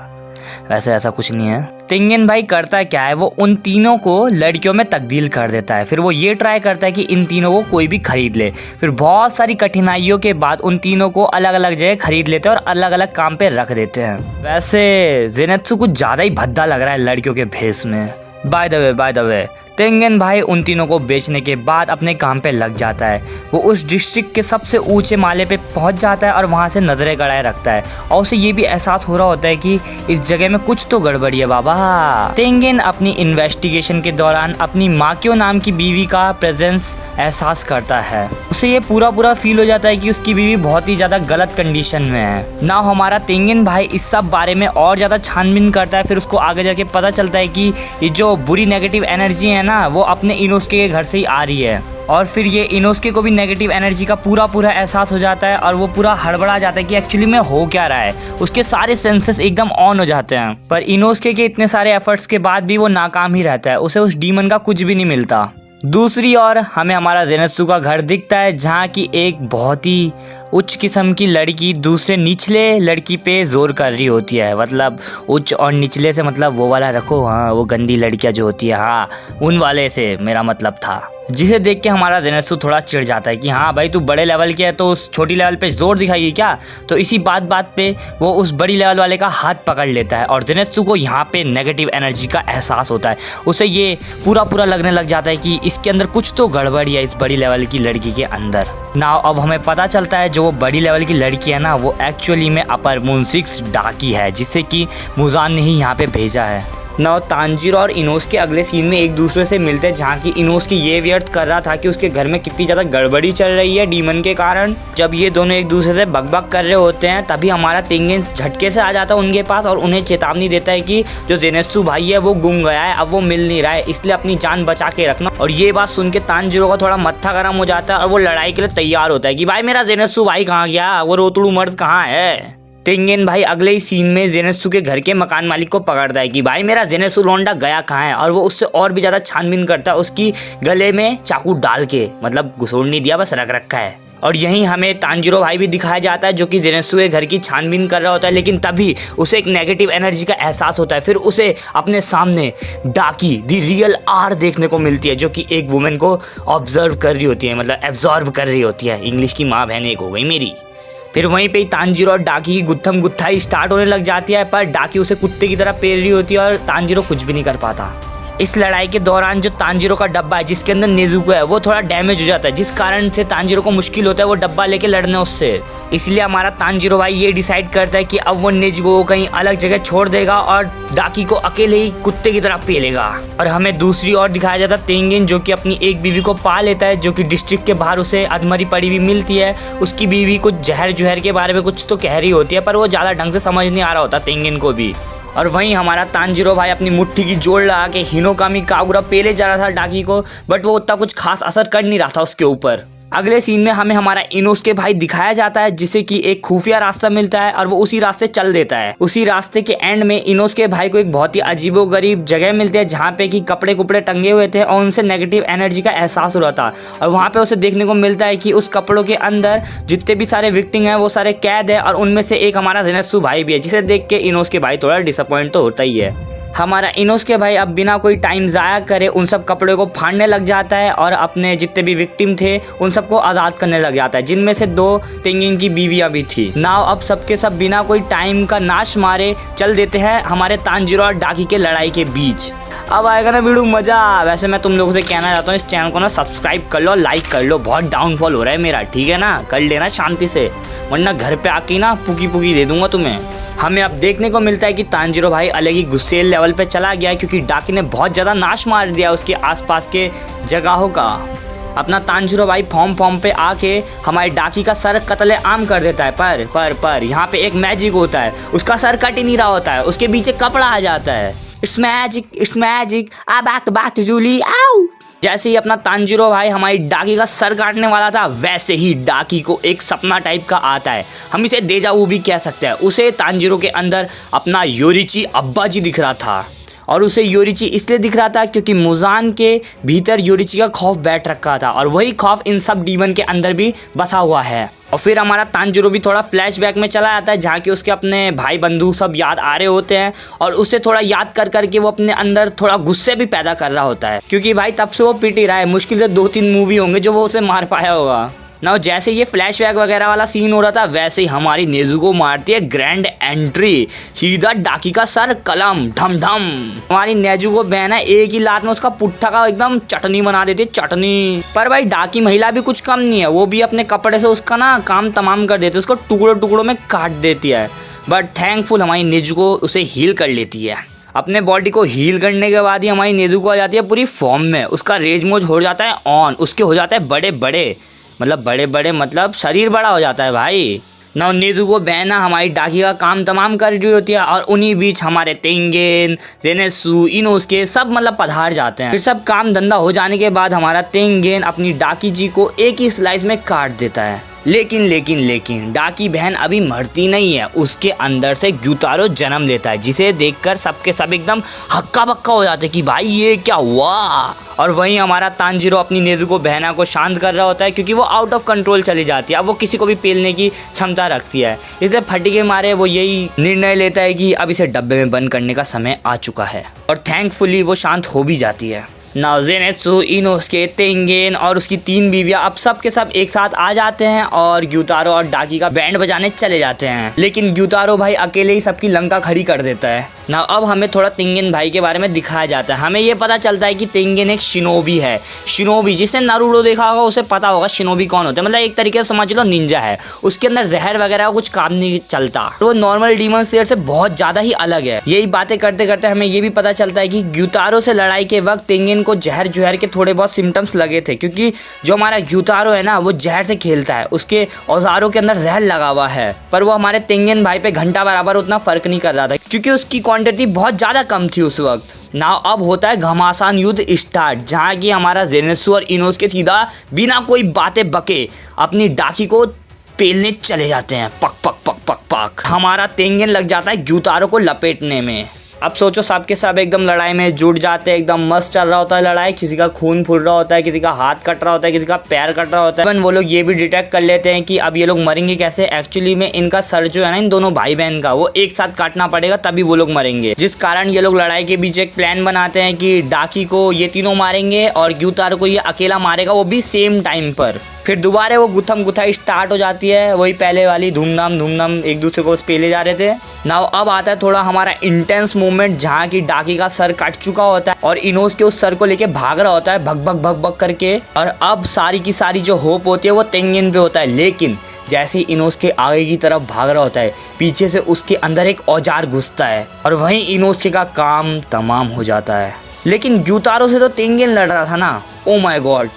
वैसे ऐसा कुछ नहीं है। तेंगेन भाई करता क्या है, वो उन तीनों को लड़कियों में तब्दील कर देता है। फिर वो ये ट्राई करता है कि इन तीनों को कोई भी खरीद ले। फिर बहुत सारी कठिनाइयों के बाद उन तीनों को अलग अलग जगह खरीद लेते हैं और अलग अलग काम पे रख देते हैं। वैसे ज़ेनेत्सु कुछ ज़्यादा ही भद्दा लग रहा है लड़कियों के भेस में। बाय द वे तेंगेन भाई उन तीनों को बेचने के बाद अपने काम पे लग जाता है। वो उस डिस्ट्रिक्ट के सबसे ऊंचे माले पे पहुंच जाता है और वहां से नजरें गड़ाए रखता है और उसे ये भी एहसास हो रहा होता है कि इस जगह में कुछ तो गड़बड़ी है बाबा। तेंगेन अपनी इन्वेस्टिगेशन के दौरान अपनी माक्यो नाम की बीवी का प्रेजेंस एहसास करता है। उसे ये पूरा फील हो जाता है कि उसकी बीवी बहुत ही ज्यादा गलत कंडीशन में है ना। हमारा तेंगेन भाई इस सब बारे में और ज्यादा छानबीन करता है। फिर उसको आगे जाके पता चलता है कि ये जो बुरी नेगेटिव एनर्जी है ना वो अपने इनोसुके के घर से ही आ रही है और फिर ये इनोसुके को भी नेगेटिव एनर्जी का पूरा एहसास हो जाता है और वो पूरा हड़बड़ा जाता है कि एक्चुअली में हो क्या रहा है। उसके सारे सेंसेस एकदम ऑन हो जाते हैं, पर इनोसुके के इतने सारे एफर्ट्स के बाद भी वो नाकाम ही रहता है, उसे उस डीमन का कुछ भी नहीं मिलता। दूसरी ओर हमें हमारा ज़ेनेत्सु का घर दिखता है जहाँ की एक बहुत ही उच्च किस्म की लड़की दूसरे निचले लड़की पे जोर कर रही होती है। मतलब उच्च और निचले से मतलब वो वाला रखो, हाँ वो गंदी लड़कियां जो होती है, हाँ उन वाले से मेरा मतलब था। जिसे देख के हमारा जेनेत्सु थोड़ा चिढ़ जाता है कि हाँ भाई तू बड़े लेवल के है तो उस छोटी लेवल पे जोर दिखाइए क्या। तो इसी बात पे वो उस बड़ी लेवल वाले का हाथ पकड़ लेता है और जेनेत्सु को यहाँ पे नेगेटिव एनर्जी का एहसास होता है। उसे ये पूरा लगने लग जाता है कि इसके अंदर कुछ तो गड़बड़ी है इस बड़ी लेवल की लड़की के अंदर। नाउ अब हमें पता चलता है जो वो बड़ी लेवल की लड़की है ना, वो एक्चुअली में अपर मून 6 डाकी है, जिससे कि मुजान ने ही यहाँ पे भेजा है। नाउ तांजीरो और इनोस के अगले सीन में एक दूसरे से मिलते हैं, जहाँ की इनोस की ये व्यर्थ कर रहा था कि उसके घर में कितनी ज़्यादा गड़बड़ी चल रही है डीमन के कारण। जब ये दोनों एक दूसरे से बकबक कर रहे होते हैं तभी हमारा तेंगिन झटके से आ जाता है उनके पास और उन्हें चेतावनी देता है कि जो जेनेत्सु भाई है वो गुम गया है, अब वो मिल नहीं रहा है, इसलिए अपनी जान बचा के रखना। और ये बात सुन के तांजीरो का थोड़ा मत्था गर्म हो जाता है और वो लड़ाई के लिए तैयार होता है कि भाई मेरा जेनेत्सु भाई कहाँ गया, वो रोतड़ू मर्द कहाँ है। तेंगिन भाई अगले ही सीन में जेनेत्सु के घर के मकान मालिक को पकड़ता है कि भाई मेरा जेनेत्सु लौंडा गया कहाँ है, और वो उससे और भी ज़्यादा छानबीन करता है, उसकी गले में चाकू डाल के, मतलब घुसोड़ नहीं दिया बस रख रखा है। और यहीं हमें तांजीरो भाई भी दिखाया जाता है जो कि जेनेत्सु के घर की छानबीन कर रहा होता है, लेकिन तभी उसे एक नेगेटिव एनर्जी का एहसास होता है। फिर उसे अपने सामने डाकी दी रियल आर देखने को मिलती है, जो कि एक वुमेन को ऑब्जर्व कर रही होती है, मतलब एब्जॉर्ब कर रही होती है। इंग्लिश की माँ बहन एक हो गई मेरी। फिर वहीं पे तांजीरो और डाकी की गुत्थम गुत्थाई स्टार्ट होने लग जाती है, पर डाकी उसे कुत्ते की तरह पेल रही होती है और तांजीरो कुछ भी नहीं कर पाता। इस लड़ाई के दौरान जो तांजीरो का डब्बा है जिसके अंदर नेजुको है वो थोड़ा डैमेज हो जाता है, जिस कारण से तांजीरो को मुश्किल होता है वो डब्बा लेके लड़ने उससे। इसलिए हमारा तांजीरो भाई ये डिसाइड करता है कि अब वो नेजुको को कहीं अलग जगह छोड़ देगा और डाकी को अकेले ही कुत्ते की तरह पेलेगा। और हमें दूसरी ओर दिखाया जाता है तेंगिन, जो कि अपनी एक बीवी को पा लेता है, जो कि डिस्ट्रिक्ट के बाहर उसे अधमरी पड़ी हुई मिलती है। उसकी बीवी कुछ जहर के बारे में कुछ तो कह रही होती है, पर वो ज़्यादा ढंग से समझ नहीं आ रहा होता तेंगिन को भी। और वहीं हमारा तांजीरो भाई अपनी मुट्ठी की जोड़ लगा के हिनोकामी कागुरा पेले जा रहा था डाकी को, बट वो उतना कुछ खास असर कर नहीं रहा था उसके ऊपर। अगले सीन में हमें हमारा इनोसुके भाई दिखाया जाता है, जिसे कि एक खुफिया रास्ता मिलता है और वो उसी रास्ते चल देता है। उसी रास्ते के एंड में इनोसुके भाई को एक बहुत ही अजीबोगरीब जगह मिलती है, जहाँ पे कि कपड़े कुपड़े टंगे हुए थे और उनसे नेगेटिव एनर्जी का एहसास हो रहा था। और वहाँ पे उसे देखने को मिलता है कि उस कपड़ों के अंदर जितने भी सारे विक्टिम हैं वो सारे कैद है, और उनमें से एक हमारा जेनेत्सु भाई भी है, जिसे देख के इनोसुके भाई थोड़ा डिसअपॉइंट तो होता ही है। हमारा इनोसुके भाई अब बिना कोई टाइम ज़ाया करे उन सब कपड़ों को फाड़ने लग जाता है और अपने जितने भी विक्टिम थे उन सबको आज़ाद करने लग जाता है, जिनमें से 2 तेंगिन की बीवियां भी थी। नाउ अब सबके सब बिना कोई टाइम का नाश मारे चल देते हैं हमारे तांजीरो और डाकी के लड़ाई के बीच। अब आएगा ना वीडियो मज़ा। वैसे मैं तुम लोगों से कहना चाहता हूँ इस चैनल को ना सब्सक्राइब कर लो, लाइक कर लो, बहुत डाउनफॉल हो रहा है मेरा, ठीक है ना, कर लेना शांति से, वरना घर पे आके ना पुकी दे दूंगा तुम्हें। हमें अब देखने को मिलता है कि तांजीरो भाई अलग ही गुस्सेल लेवल पे चला गया, क्योंकि डाकी ने बहुत ज़्यादा नाश मार दिया उसके आसपास के जगहों का। अपना तांजीरो भाई फॉर्म पे आके हमारे डाकी का सर कत्ले आम कर देता है, पर यहाँ पे एक मैजिक होता है, उसका सर कट ही नहीं रहा होता है, उसके पीछे कपड़ा आ जाता है। इट्स मैजिक आ बात जूली आओ। जैसे ही अपना तांजीरो भाई हमारी डाकी का सर काटने वाला था, वैसे ही डाकी को एक सपना टाइप का आता है, हम इसे देजा वू भी कह सकते हैं। उसे तांजीरो के अंदर अपना योरिची अब्बा जी दिख रहा था, और उसे योरिची इसलिए दिख रहा था क्योंकि मुजान के भीतर योरिची का खौफ बैठ रखा था, और वही खौफ इन सब डीमन के अंदर भी बसा हुआ है। और फिर हमारा तांजीरो भी थोड़ा फ्लैशबैक में चला जाता है, जहाँ कि उसके अपने भाई बंधु सब याद आ रहे होते हैं, और उसे थोड़ा याद कर करके वो अपने अंदर थोड़ा गुस्से भी पैदा कर रहा होता है, क्योंकि भाई तब से वो पिट ही रहा है। मुश्किल से 2-3 मूवी होंगे जो वो उसे मार पाया होगा ना। जैसे ये फ्लैशबैक वगैरह वाला सीन हो रहा था, वैसे ही हमारी नेजुको मारती है ग्रैंड एंट्री, सीधा डाकी का सर कलम ढम ढम। हमारी नेजुको बहन है, एक ही लात में उसका पुट्ठा का एकदम चटनी बना देती है, चटनी। पर भाई डाकी महिला भी कुछ कम नहीं है, वो भी अपने कपड़े से उसका ना काम तमाम कर देती है, उसको टुकड़ों में काट देती है। बट थैंकफुल हमारी नेजुको उसे हील कर लेती है। अपने बॉडी को हील करने के बाद ही हमारी नेजुको आ जाती है पूरी फॉर्म में, उसका रेज मोज हो जाता है ऑन, उसके हो जाता है बड़े बड़े मतलब शरीर बड़ा हो जाता है भाई। ना नेजुको बहना हमारी डाकी का काम तमाम कर रही होती है, और उन्हीं बीच हमारे तेंगिन, जेनेत्सु, इनोसुके सब मतलब पधार जाते हैं। फिर सब काम धंधा हो जाने के बाद हमारा तेंगिन अपनी डाकी जी को एक ही स्लाइस में काट देता है। लेकिन डाकी बहन अभी मरती नहीं है, उसके अंदर से ग्यूतारो जन्म लेता है, जिसे देखकर सबके सब एकदम हक्का बक्का हो जाते हैं कि भाई ये क्या हुआ। और वहीं हमारा तांजीरो अपनी नेजुको बहना को शांत कर रहा होता है, क्योंकि वो आउट ऑफ कंट्रोल चली जाती है। अब वो किसी को भी पेलने की क्षमता रखती है, इसलिए फटी के मारे वो यही निर्णय लेता है कि अब इसे डब्बे में बंद करने का समय आ चुका है, और थैंकफुली वो शांत हो भी जाती है। नाउ ज़ेनेत्सु, इनोसुके, तेंगेन और उसकी 3 बीवियां अब सब के सब एक साथ आ जाते हैं और ग्यूतारो और डाकी का बैंड बजाने चले जाते हैं। लेकिन ग्यूतारो भाई अकेले ही सबकी लंका खड़ी कर देता है। ना अब हमें थोड़ा तेंगेन भाई के बारे में दिखाया जाता है। हमें ये पता चलता है कि तेंगेन एक शिनोबी है। शिनोबी, जिसने नारुतो देखा होगा उसे पता होगा शिनोबी कौन होते हैं, मतलब एक तरीके से समझ लो निंजा है। उसके अंदर जहर वगैरह का कुछ काम नहीं चलता, तो वो नॉर्मल डीमन स्लेयर से बहुत ज़्यादा ही अलग है। यही बातें करते करते हमें ये भी पता चलता है कि ग्यूतारो से लड़ाई के वक्त तेंगेन को जहर के थोड़े बहुत सिम्टम्स लगे थे, क्योंकि जो हमारा ग्यूतारो है ना वो जहर से खेलता है, उसके औजारों के अंदर जहर लगा हुआ है। पर वो हमारे तेंगेन भाई पे घंटा बराबर उतना फर्क नहीं कर रहा था, क्योंकि उसकी क्वांटिटी बहुत ज़्यादा कम थी उस वक्त। नाउ अब होता है घमासान युद्ध स्टार्ट, जहाँ की हमारा ज़ेनेत्सु और इनोसुके सीधा बिना कोई बातें बके अपनी डाकी को पेलने चले जाते हैं। पक पक पक पक पक हमारा तेंगेन लग जाता है ग्यूतारो को लपेटने में। अब सोचो सब के सब एकदम लड़ाई में जुट जाते हैं, एकदम मस्त चल रहा होता है लड़ाई। किसी का खून फूल रहा होता है, किसी का हाथ कट रहा होता है, किसी का पैर कट रहा होता है। वो लोग ये भी डिटेक्ट कर लेते हैं कि अब ये लोग मरेंगे कैसे। एक्चुअली में इनका सर जो है ना इन दोनों भाई बहन का, वो एक साथ काटना पड़ेगा तभी वो लोग मरेंगे। जिस कारण ये लोग लड़ाई के बीच एक प्लान बनाते हैं कि डाकी को ये तीनों मारेंगे और ग्यूतारो को ये अकेला मारेगा, वो भी सेम टाइम पर। फिर दोबारा वो गुथम गुथाई स्टार्ट हो जाती है, वही पहले वाली धूमधाम एक दूसरे को पेले जा रहे थे। नाउ अब आता है थोड़ा हमारा इंटेंस मोमेंट, जहाँ की डाकी का सर कट चुका होता है और इनोस के उस सर को लेके भाग रहा होता है भग भग भग भग करके। और अब सारी की सारी जो होप होती है वो तेंगेन पे होता है। लेकिन जैसे ही इनोस के आगे की तरफ भाग रहा होता है, पीछे से उसके अंदर एक औजार घुसता है और वहीं इनोस का काम तमाम हो जाता है। लेकिन ग्यूतारो से तो तेंगेन लड़ रहा था ना, ओ माय गॉड,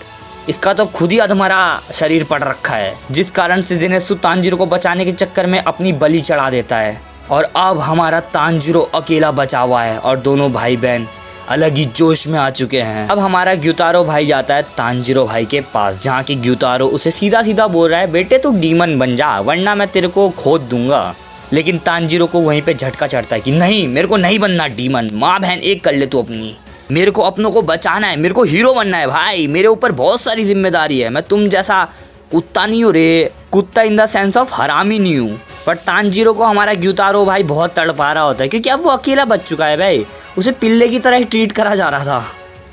इसका तो खुद ही अधमरा शरीर पड़ रखा है, जिस कारण से ज़ेनेत्सु तांजीरो को बचाने के चक्कर में अपनी बलि चढ़ा देता है। और अब हमारा तांजीरो अकेला बचा हुआ है और दोनों भाई बहन अलग ही जोश में आ चुके हैं। अब हमारा ग्यूतारो भाई जाता है तांजीरो भाई के पास, जहाँ की ग्यूतारो उसे सीधा सीधा बोल रहा है, बेटे तू डीमन बन जा वरना मैं तेरे को खोद दूंगा। लेकिन तांजीरो को वहीं पे झटका चढ़ता है कि नहीं, मेरे को नहीं बनना डीमन, माँ बहन एक कर ले तू अपनी, मेरे को अपनों को बचाना है, मेरे को हीरो बनना है भाई, मेरे ऊपर बहुत सारी जिम्मेदारी है, मैं तुम जैसा कुत्ता नहीं हूँ रे, कुत्ता इन द सेंस ऑफ हरामी नहीं हूँ। पर तांजीरो को हमारा ग्यूतारो भाई बहुत तड़पा रहा होता है, क्योंकि अब वो अकेला बच चुका है भाई, उसे पिल्ले की तरह ही ट्रीट करा जा रहा था।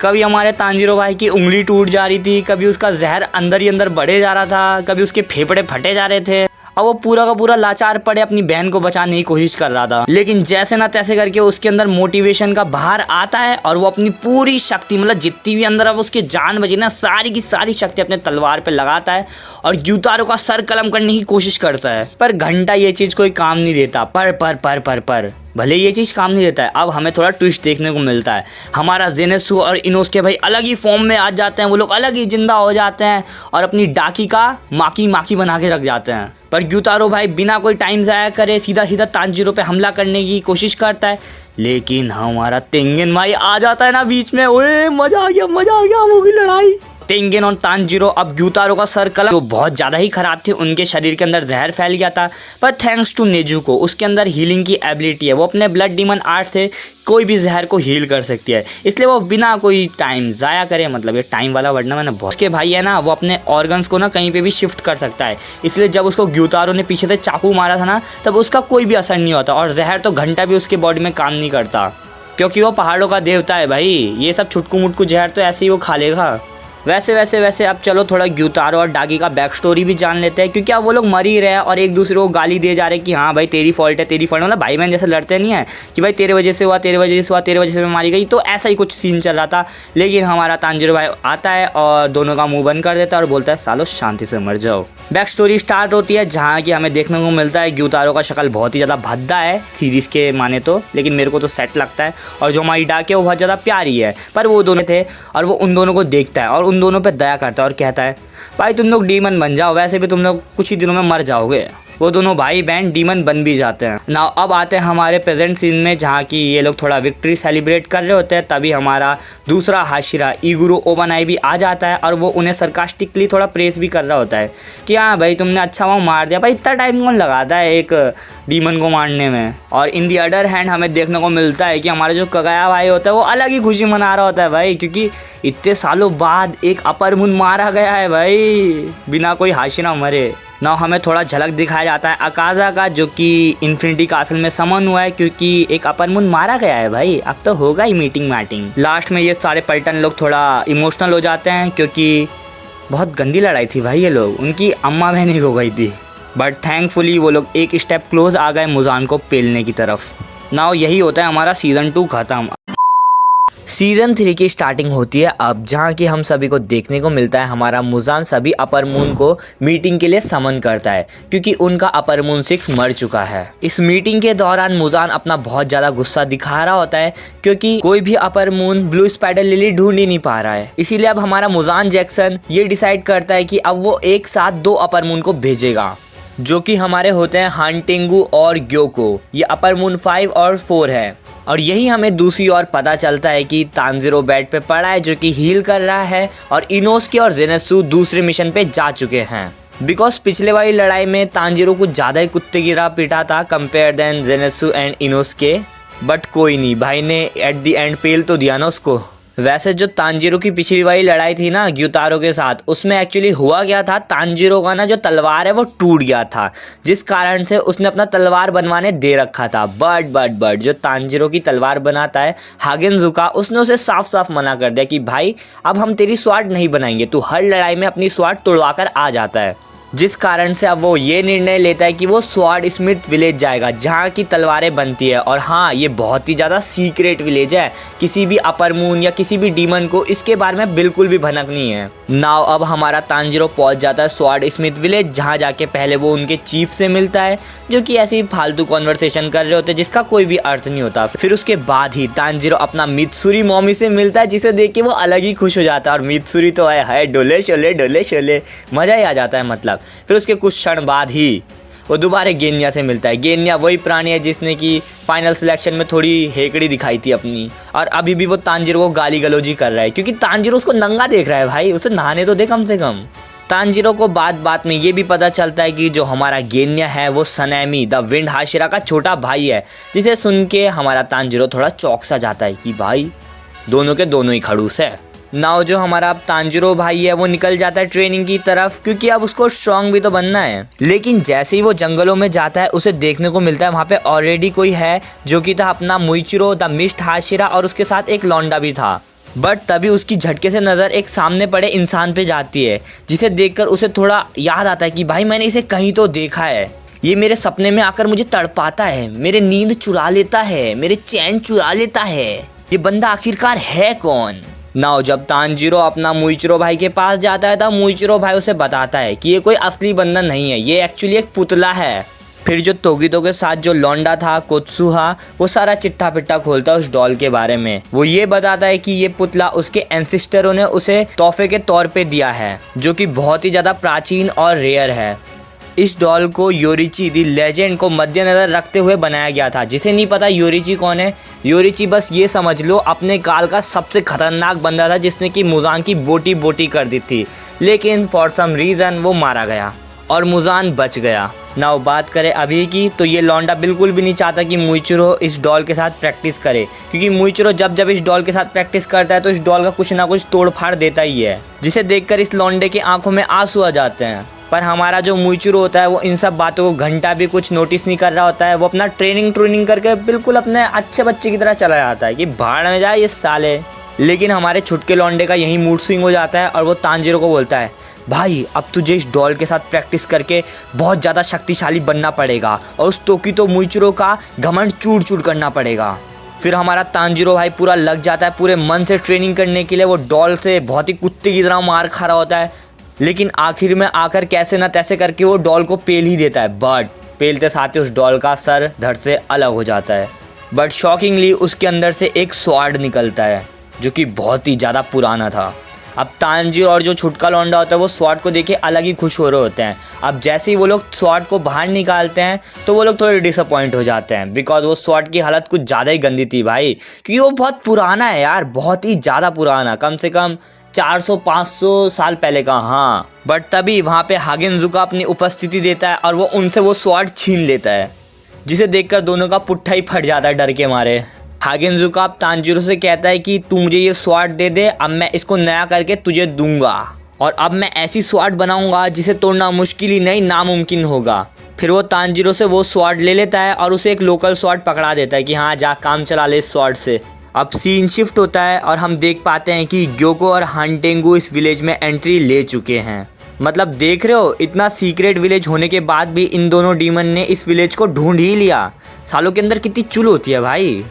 कभी हमारे तांजीरो भाई की उंगली टूट जा रही थी, कभी उसका जहर अंदर ही अंदर बढ़े जा रहा था, कभी उसके फेफड़े फटे जा रहे थे। अब वो पूरा का पूरा लाचार पड़े अपनी बहन को बचाने की कोशिश कर रहा था। लेकिन जैसे ना तैसे करके उसके अंदर मोटिवेशन का बाहर आता है और वो अपनी पूरी शक्ति, मतलब जितनी भी अंदर अब उसकी जान बची ना, सारी की सारी शक्ति अपने तलवार पे लगाता है और ग्यूतारो का सर कलम करने की कोशिश करता है। पर घंटा ये चीज़ कोई काम नहीं देता। पर भले ये चीज़ काम नहीं देता है, अब हमें थोड़ा ट्विस्ट देखने को मिलता है। हमारा ज़ेनेत्सु और इनोसुके भाई अलग ही फॉर्म में आ जाते हैं, वो लोग अलग ही जिंदा हो जाते हैं और अपनी डाकी का माकी बना के रख जाते हैं। पर ग्यूतारो भाई बिना कोई टाइम ज़ाया करे सीधा सीधा तांजीरो पे हमला करने की कोशिश करता है। लेकिन हमारा तेंगेन भाई आ जाता है ना बीच में, ओए मजा आ गया वो की लड़ाई। तेंगेन और तांजीरो अब ग्यूतारो का सर कलम जो बहुत ज़्यादा ही ख़राब थे, उनके शरीर के अंदर जहर फैल गया था। पर थैंक्स टू नेजुको, उसके अंदर हीलिंग की एबिलिटी है, वो अपने ब्लड डीमन आर्ट से कोई भी जहर को हील कर सकती है, इसलिए वो बिना कोई टाइम ज़ाया करे, मतलब ये टाइम वाला वर्ड ना मैंने बहुत के भाई है ना, वो अपने ऑर्गन्स को ना कहीं पे भी शिफ्ट कर सकता है। इसलिए जब उसको ग्यूतारो ने पीछे से चाकू मारा था ना, तब उसका कोई भी असर नहीं होता और जहर तो घंटा भी उसके बॉडी में काम नहीं करता, क्योंकि वो पहाड़ों का देवता है भाई। ये सब छुटकू मुटकू जहर तो ऐसे ही वो खा लेगा। वैसे अब चलो थोड़ा ग्यूतारो और डाकी का बैक स्टोरी भी जान लेते हैं, क्योंकि अब वो लोग मर ही रहे हैं और एक दूसरे को गाली दे जा रहे हैं कि हाँ भाई तेरी फॉल्ट है, मतलब भाई बहन जैसे लड़ते नहीं है कि भाई तेरे वजह से हुआ, तेरे वजह से मैं मारी गई, तो ऐसा ही कुछ सीन चल रहा था। लेकिन हमारा तांजीरो भाई आता है और दोनों का मुंह बंद कर देता है और बोलता है सालो शांति से मर जाओ। बैक स्टोरी स्टार्ट होती है, जहाँ की हमें देखने को मिलता है ग्यूतारो का शक्ल बहुत ही ज़्यादा भद्दा है सीरीज़ के माने तो, लेकिन मेरे को तो सेट लगता है, और जो हमारी डाकी है वो बहुत ज़्यादा प्यारी है। पर वो दोनों थे और वो उन दोनों को देखता है और उन दोनों पर दया करता है और कहता है भाई तुम लोग डीमन बन जाओ, वैसे भी तुम लोग कुछ ही दिनों में मर जाओगे। वो दोनों भाई बहन डीमन बन भी जाते हैं ना। अब आते हैं हमारे प्रेजेंट सीन में, जहाँ की ये लोग थोड़ा विक्ट्री सेलिब्रेट कर रहे होते हैं। तभी हमारा दूसरा हाशिरा इगुरो ओबानाई भी आ जाता है और वो उन्हें सरकास्टिकली थोड़ा प्रेस भी कर रहा होता है कि हाँ भाई तुमने अच्छा वहाँ मार दिया। भाई इतना टाइम कौन लगाता है एक डीमन को मारने में। और इन दी अदर हैंड हमें देखने को मिलता है कि हमारा जो कगाया भाई होता है वो अलग ही खुशी मना रहा होता है भाई, क्योंकि इतने सालों बाद एक अपर मून मारा गया है भाई, बिना कोई हाशिरा मरे ना। हमें थोड़ा झलक दिखाया जाता है अकाजा का, जो कि इन्फिनिटी कासल में समन हुआ है क्योंकि एक अपर मून मारा गया है भाई। अब तो होगा ही मीटिंग मैटिंग। लास्ट में ये सारे पलटन लोग थोड़ा इमोशनल हो जाते हैं क्योंकि बहुत गंदी लड़ाई थी भाई। ये लोग उनकी अम्मा बहन ही हो गई थी, बट थैंकफुली वो लोग एक स्टेप क्लोज आ गए मुजान को पेलने की तरफ। नाउ यही होता है हमारा सीज़न 2 ख़त्म। सीज़न 3 की स्टार्टिंग होती है अब, जहाँ की हम सभी को देखने को मिलता है हमारा मुजान सभी अपर मून को मीटिंग के लिए समन करता है क्योंकि उनका अपर मून 6 मर चुका है। इस मीटिंग के दौरान मुजान अपना बहुत ज़्यादा गुस्सा दिखा रहा होता है क्योंकि कोई भी upper moon blue spider lily ढूंढ ही नहीं पा रहा है। इसीलिए अब हमारा मुजान जैक्सन ये डिसाइड करता है कि अब वो एक साथ 2 अपर मून को भेजेगा, जो कि हमारे होते हैं हांटेंगू और ग्योको। ये अपर मून 5 और 4 है। और यही हमें दूसरी ओर पता चलता है कि तांजिरो बेड पे पड़ा है जो कि हील कर रहा है, और इनोस्के और जेनेत्सु दूसरे मिशन पे जा चुके हैं। बिकॉज पिछले वाली लड़ाई में तांजिरो कुछ ज़्यादा ही कुत्ते की तरह पिटा था compare then Zenitsu and Inosuke. But कोई नहीं, भाई ने एट द एंड पेल तो दिया ना उसको। वैसे जो तांजिरो की पिछली वाली लड़ाई थी ना ग्यूतारो के साथ, उसमें एक्चुअली हुआ क्या था, तांजिरो का ना जो तलवार है वो टूट गया था, जिस कारण से उसने अपना तलवार बनवाने दे रखा था। बट जो तांजिरो की तलवार बनाता है हागेनजुका, उसने उसे साफ साफ मना कर दिया कि भाई अब हम तेरी स्वार्ड नहीं बनाएंगे, तू हर लड़ाई में अपनी स्वार्ड तोड़वा कर आ जाता है। जिस कारण से अब वो ये निर्णय लेता है कि वो स्वॉर्ड स्मिथ विलेज जाएगा जहाँ की तलवारें बनती है। और हाँ, ये बहुत ही ज़्यादा सीक्रेट विलेज है, किसी भी अपर मून या किसी भी डीमन को इसके बारे में बिल्कुल भी भनक नहीं है। नाउ अब हमारा तांजिरो पहुँच जाता है स्वॉर्ड स्मिथ विलेज, जहाँ जाके पहले वो उनके चीफ से मिलता है, जो कि ऐसे ही फालतू कॉन्वर्सेशन कर रहे होते हैं जिसका कोई भी अर्थ नहीं होता। फिर उसके बाद ही तांजिरो अपना मित्सुरी मॉमी से मिलता है, जिसे देख के वो अलग ही खुश हो जाता है। और मित्सुरी तो है डोले शोले मज़ा ही आ जाता है मतलब। फिर उसके कुछ क्षण बाद ही वो दोबारा गेन्या से मिलता है। गेन्या वही प्राणी है जिसने कि फाइनल सिलेक्शन में थोड़ी हेकड़ी दिखाई थी अपनी, और अभी भी वो तांजिरो को गाली गलौजी कर रहा है क्योंकि तांजिरो उसको नंगा देख रहा है। भाई उसे नहाने तो दे कम से कम। तांजिरो को बात में ये भी पता चलता है कि जो हमारा गेन्या है वो सनैमी द विंड हाशिरा का छोटा भाई है, जिसे सुन के हमारा तांजिरो थोड़ा चौंक सा जाता है कि भाई दोनों के दोनों ही खड़ूस है। नाउ जो हमारा अब तांजिरो भाई है वो निकल जाता है ट्रेनिंग की तरफ, क्योंकि अब उसको स्ट्रांग भी तो बनना है। लेकिन जैसे ही वो जंगलों में जाता है उसे देखने को मिलता है वहाँ पे ऑलरेडी कोई है, जो कि था अपना मुइचिरो द मिस्ट हाशिरा, और उसके साथ एक लौंडा भी था। बट तभी उसकी झटके से नज़र एक सामने पड़े इंसान पे जाती है, जिसे देखकर उसे थोड़ा याद आता है कि भाई मैंने इसे कहीं तो देखा है। ये मेरे सपने में आकर मुझे तड़पाता है, मेरे नींद चुरा लेता है, मेरे चैन चुरा लेता है। ये बंदा आखिरकार है कौन? नाउ जब तांजिरो अपना मुइचिरो भाई के पास जाता है तब मुइचिरो भाई उसे बताता है कि ये कोई असली बंदा नहीं है, ये एक्चुअली एक पुतला है। फिर जो तोगितो के साथ जो लौंडा था कोत्सुहा, वो सारा चिट्ठा पिट्ठा खोलता है उस डॉल के बारे में। वो ये बताता है कि ये पुतला उसके एंसेस्टरों ने उसे तोहफे के तौर पे दिया है, जो कि बहुत ही ज़्यादा प्राचीन और रेयर है। इस डॉल को योरिची दी लेजेंड को मद्देनजर रखते हुए बनाया गया था। जिसे नहीं पता योरिची कौन है, योरिची बस ये समझ लो अपने काल का सबसे खतरनाक बंदा था, जिसने कि मुजान की बोटी बोटी कर दी थी। लेकिन फॉर सम रीज़न वो मारा गया और मुजान बच गया। नाउ बात करें अभी की, तो ये लौंडा बिल्कुल भी नहीं चाहता कि मुइचिरो इस डॉल के साथ प्रैक्टिस करे, क्योंकि मुइचिरो जब इस डॉल के साथ प्रैक्टिस करता है तो इस डॉल का कुछ ना कुछ तोड़ फाड़ देता ही है, जिसे देखकर इस लौंडे की आंखों में आंसू आ जाते हैं। पर हमारा जो मुइचिरो होता है वो इन सब बातों को घंटा भी कुछ नोटिस नहीं कर रहा होता है। वो अपना ट्रेनिंग करके बिल्कुल अपने अच्छे बच्चे की तरह चला जाता है कि भाड़ में जाए ये साले। लेकिन हमारे छुटके लौंडे का यही मूड स्विंग हो जाता है और वो तांजिरो को बोलता है, भाई अब तुझे इस डॉल के साथ प्रैक्टिस करके बहुत ज़्यादा शक्तिशाली बनना पड़ेगा और उस तोकितो मुइचिरो का घमंड चूर चूर करना पड़ेगा। फिर हमारा तांजिरो भाई पूरा लग जाता है पूरे मन से ट्रेनिंग करने के लिए। वो डॉल से बहुत ही कुत्ते की तरह मार खा रहा होता है, लेकिन आखिर में आकर कैसे ना तैसे करके वो डॉल को पेल ही देता है। बट पेलते साथ ही उस डॉल का सर धड़ से अलग हो जाता है। बट शॉकिंगली उसके अंदर से एक स्वॉर्ड निकलता है, जो कि बहुत ही ज़्यादा पुराना था। अब तांजीरो और जो छुटका लौंडा होता है वो स्वॉर्ड को देखे अलग ही खुश हो रहे होते हैं। अब जैसे ही वो लोग स्वॉर्ड को बाहर निकालते हैं तो वो लोग थोड़े डिसअपॉइंट हो जाते हैं, बिकॉज वो स्वॉर्ड की हालत कुछ ज़्यादा ही गंदी थी भाई, क्योंकि वो बहुत पुराना है यार, बहुत ही ज़्यादा पुराना, कम से कम 400-500 साल पहले का। हाँ, बट तभी वहाँ पे हागेनजुका अपनी उपस्थिति देता है और वो उनसे वो स्वॉर्ड छीन लेता है, जिसे देखकर दोनों का पुट्ठा ही फट जाता है डर के मारे। हागेनजुका अब तांजीरो से कहता है कि तू मुझे ये स्वॉर्ड दे दे, अब मैं इसको नया करके तुझे दूंगा और अब मैं ऐसी स्वॉर्ड बनाऊंगा जिसे तोड़ना मुश्किल ही नहीं नामुमकिन होगा। फिर वो तांजीरो से वो स्वॉर्ड ले लेता है और उसे एक लोकल स्वॉर्ड पकड़ा देता है कि हाँ जा काम चला ले इस स्वॉर्ड से। अब सीन शिफ्ट होता है और हम देख पाते हैं कि ग्योको और हानटेंगु इस विलेज में एंट्री ले चुके हैं। मतलब देख रहे हो, इतना सीक्रेट विलेज होने के बाद भी इन दोनों डीमन ने इस विलेज को ढूंढ ही लिया। सालों के अंदर कितनी चुल होती है भाई।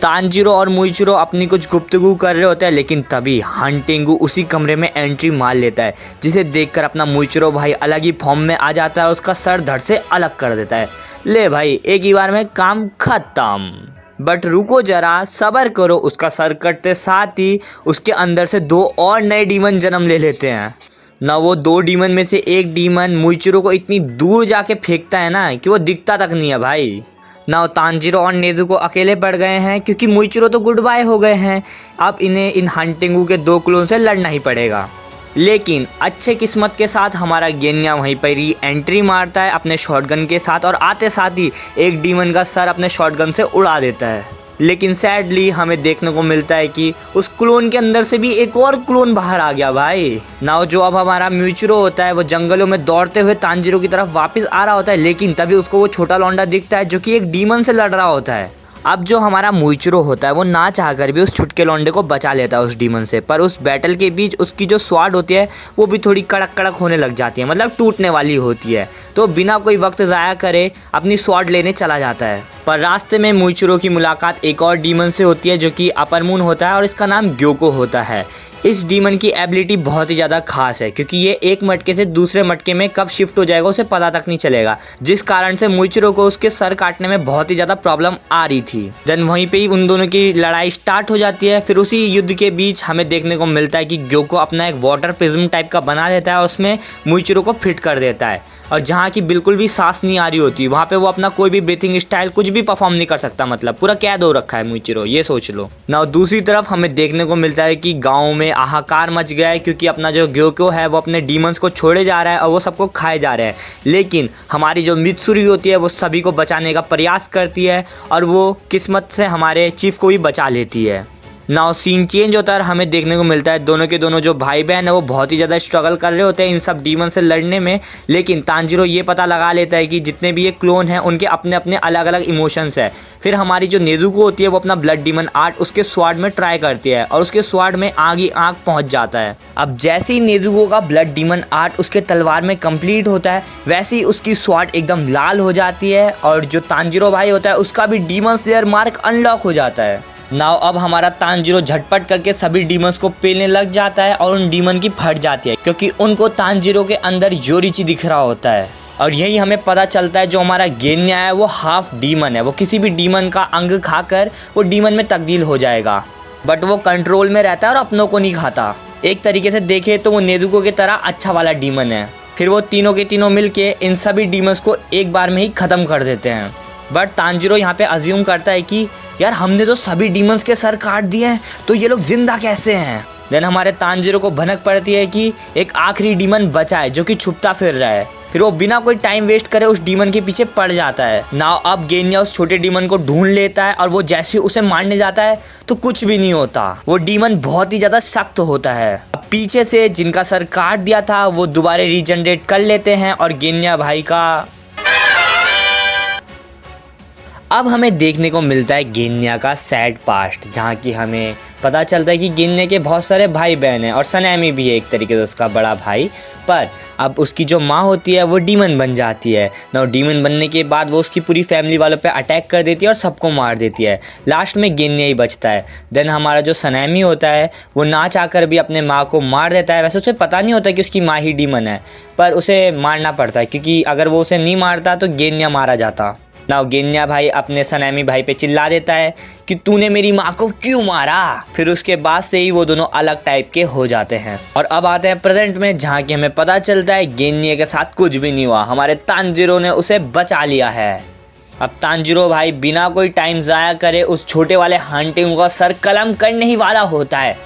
तांजीरो और मुइचिरो अपनी कुछ गुफ्तगू कर रहे होते हैं, लेकिन तभी हानटेंगु उसी कमरे में एंट्री मार लेता है, जिसे देखकर अपना मुइचिरो भाई अलग ही फॉर्म में आ जाता है और उसका सर धड़ से अलग कर देता है। ले भाई, एक ही बार में काम खत्म। बट रुको जरा, सब्र करो, उसका सर कटते साथ ही उसके अंदर से 2 और नए डीमन जन्म ले लेते हैं ना। वो 2 डीमन में से एक डीमन मुइचिरो को इतनी दूर जाके फेंकता है ना कि वो दिखता तक नहीं है भाई। ना तांजीरो और नेजुको अकेले पड़ गए हैं क्योंकि मुइचिरो तो गुड बाय हो गए हैं। अब इन्हें इन हानटेंगु के 2 क्लोन से लड़ना ही पड़ेगा। लेकिन अच्छे किस्मत के साथ हमारा गेन्या वहीं पर ही एंट्री मारता है अपने शॉटगन के साथ और आते साथ ही एक डीमन का सर अपने शॉटगन से उड़ा देता है। लेकिन सैडली हमें देखने को मिलता है कि उस क्लोन के अंदर से भी एक और क्लोन बाहर आ गया भाई। नाउ जो अब हमारा मुइचिरो होता है वो जंगलों में दौड़ते हुए तांजीरो की तरफ वापस आ रहा होता है, लेकिन तभी उसको वो छोटा लौंडा दिखता है जो कि एक डीमन से लड़ रहा होता है। अब जो हमारा मुइचिरो होता है वो ना चाहकर भी उस छुटके लौंडे को बचा लेता है उस डीमन से, पर उस बैटल के बीच उसकी जो स्वॉर्ड होती है वो भी थोड़ी कड़क कड़क होने लग जाती है, मतलब टूटने वाली होती है। तो बिना कोई वक्त ज़ाया करे अपनी स्वॉर्ड लेने चला जाता है। पर रास्ते में मुइचिरो की मुलाकात एक और डीमन से होती है जो कि अपर मून होता है और इसका नाम ग्योको होता है। इस डीमन की एबिलिटी बहुत ही ज़्यादा खास है क्योंकि ये एक मटके से दूसरे मटके में कब शिफ्ट हो जाएगा उसे पता तक नहीं चलेगा, जिस कारण से मुइचिरो को उसके सर काटने में बहुत ही ज़्यादा प्रॉब्लम आ रही थी। देन वहीं पे ही उन दोनों की लड़ाई स्टार्ट हो जाती है। फिर उसी युद्ध के बीच हमें देखने को मिलता है कि ग्योको अपना एक वाटर प्रिज्म टाइप का बना देता है और उसमें मुइचिरो को फिट कर देता है, और जहाँ की बिल्कुल भी सांस नहीं आ रही होती वहाँ पे वो अपना कोई भी ब्रीथिंग स्टाइल कुछ भी परफॉर्म नहीं कर सकता, मतलब पूरा कैद हो रखा है मुइचिरो, ये सोच लो ना। दूसरी तरफ हमें देखने को मिलता है कि गाँव में हाहाकार मच गया है क्योंकि अपना जो ग्योको है वो अपने डीमंस को छोड़े जा रहा है और वो सबको खाए जा रहे हैं। लेकिन हमारी जो मित्सुरी होती है वो सभी को बचाने का प्रयास करती है और वो किस्मत से हमारे चीफ को भी बचा लेती है। नाउ सीन चेंज होता है और हमें देखने को मिलता है दोनों के दोनों जो भाई बहन है वो बहुत ही ज़्यादा स्ट्रगल कर रहे होते हैं इन सब डीमन से लड़ने में। लेकिन तांजीरो ये पता लगा लेता है कि जितने भी ये क्लोन हैं उनके अपने अपने अलग अलग इमोशंस है। फिर हमारी जो नेजुको होती है वो अपना ब्लड डीमन आर्ट उसके स्वॉर्ड में ट्राई करती है और उसके स्वॉर्ड में आग ही आग पहुँच जाता है। अब जैसे ही नेजुको का ब्लड डीमन आर्ट उसके तलवार में कंप्लीट होता है वैसे ही उसकी स्वॉर्ड एकदम लाल हो जाती है और जो तांजीरो भाई होता है उसका भी डीमन स्लेयर मार्क अनलॉक हो जाता है। नाउ अब हमारा तांजीरो झटपट करके सभी डीमंस को पेलने लग जाता है और उन डीमन की फट जाती है क्योंकि उनको तांजीरो के अंदर योरिची दिख रहा होता है। और यही हमें पता चलता है जो हमारा गेन्या है वो हाफ डीमन है, वो किसी भी डीमन का अंग खाकर वो डीमन में तब्दील हो जाएगा, बट वो कंट्रोल में रहता है और अपनों को नहीं खाता। एक तरीके से देखे तो वो नेजुको की तरह अच्छा वाला डीमन है। फिर वो तीनों के तीनों मिलके इन सभी डीमंस को एक बार में ही ख़त्म कर देते हैं। बट तांजीरो यहाँ पे अज्यूम करता है कि यार हमने तो सभी डीमंस के सर काट दिए हैं तो ये लोग जिंदा कैसे हैं। देन हमारे तांजीरो को भनक पड़ती है कि एक आखिरी डीमन बचा है जो कि छुपता फिर रहा है। फिर वो बिना कोई टाइम वेस्ट करे उस डीमन के पीछे पड़ जाता है। नाउ अब गेन्या उस छोटे डीमन को ढूंढ लेता है और वो जैसे उसे मारने जाता है तो कुछ भी नहीं होता, वो डीमन बहुत ही ज़्यादा सख्त होता है। अब पीछे से जिनका सर काट दिया था वो दोबारा रीजनरेट कर लेते हैं और गेन्या भाई का अब हमें देखने को मिलता है गेन्या का सैड पास्ट, जहाँ की हमें पता चलता है कि गेन्या के बहुत सारे भाई बहन हैं और सनामी भी है एक तरीके से उसका बड़ा भाई। पर अब उसकी जो माँ होती है वो डीमन बन जाती है ना। डीमन बनने के बाद वो उसकी पूरी फैमिली वालों पे अटैक कर देती है और सबको मार देती है। लास्ट में गेन्या ही बचता है। देन हमारा जो सनामी होता है वो ना चाहकर भी अपने माँ को मार देता है। वैसे उसे पता नहीं होता कि उसकी माँ ही डीमन है, पर उसे मारना पड़ता है क्योंकि अगर वो उसे नहीं मारता तो गेन्या मारा जाता। नाउ गेन्या भाई अपने सनैमी भाई पे चिल्ला देता है कि तूने मेरी माँ को क्यों मारा। फिर उसके बाद से ही वो दोनों अलग टाइप के हो जाते हैं। और अब आते हैं प्रेजेंट में, जहाँ की हमें पता चलता है गेन्या के साथ कुछ भी नहीं हुआ, हमारे तांजीरो ने उसे बचा लिया है। अब तांजीरो भाई बिना कोई टाइम ज़ाया करे उस छोटे वाले हंटिंग का सर कलम करने ही वाला होता है,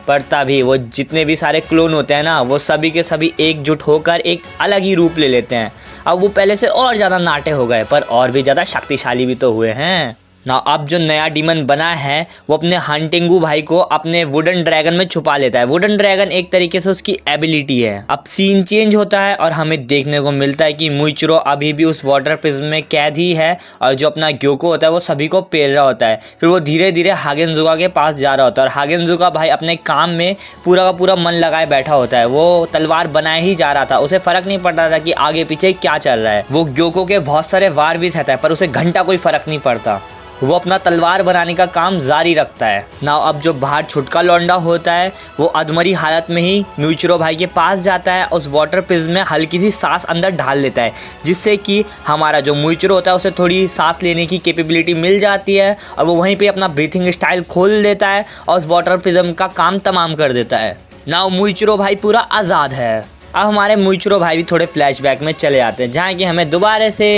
पर तभी वो जितने भी सारे क्लोन होते हैं ना, वो सभी के सभी एकजुट होकर एक अलग ही रूप ले लेते हैं। अब वो पहले से और ज़्यादा नाटे हो गए, पर और भी ज़्यादा शक्तिशाली भी तो हुए हैं ना। अब जो नया डीमन बना है वो अपने हंटिंगू भाई को अपने वुडन ड्रैगन में छुपा लेता है। वुडन ड्रैगन एक तरीके से उसकी एबिलिटी है। अब सीन चेंज होता है और हमें देखने को मिलता है कि मुइचिरो अभी भी उस वाटर प्रिज्म में कैद ही है, और जो अपना ग्योको होता है वो सभी को पेल रहा होता है। फिर वो धीरे धीरे हागेनजुका के पास जा रहा होता है, और हागेनजुका भाई अपने काम में पूरा का पूरा मन लगाए बैठा होता है। वो तलवार बनाए ही जा रहा था, उसे फर्क नहीं पड़ रहा था कि आगे पीछे क्या चल रहा है। वो ग्योको के बहुत सारे वार भी सहता है, पर उसे घंटा कोई फर्क नहीं पड़ता। वो अपना तलवार बनाने का काम जारी रखता है ना। अब जो बाहर छुटका लौंडा होता है वो अधमरी हालत में ही मुइचिरो भाई के पास जाता है, उस वाटर प्रिज्म में हल्की सी सांस अंदर ढाल लेता है, जिससे कि हमारा जो मुइचिरो होता है उसे थोड़ी सांस लेने की कैपेबिलिटी मिल जाती है, और वो वहीं पे अपना ब्रीथिंग स्टाइल खोल देता है और उस वाटर प्रिज्म का काम तमाम कर देता है ना। मुइचिरो भाई पूरा आज़ाद है। अब हमारे मुइचिरो भाई भी थोड़े फ्लैशबैक में चले जाते हैं, जहाँ कि हमें दोबारा से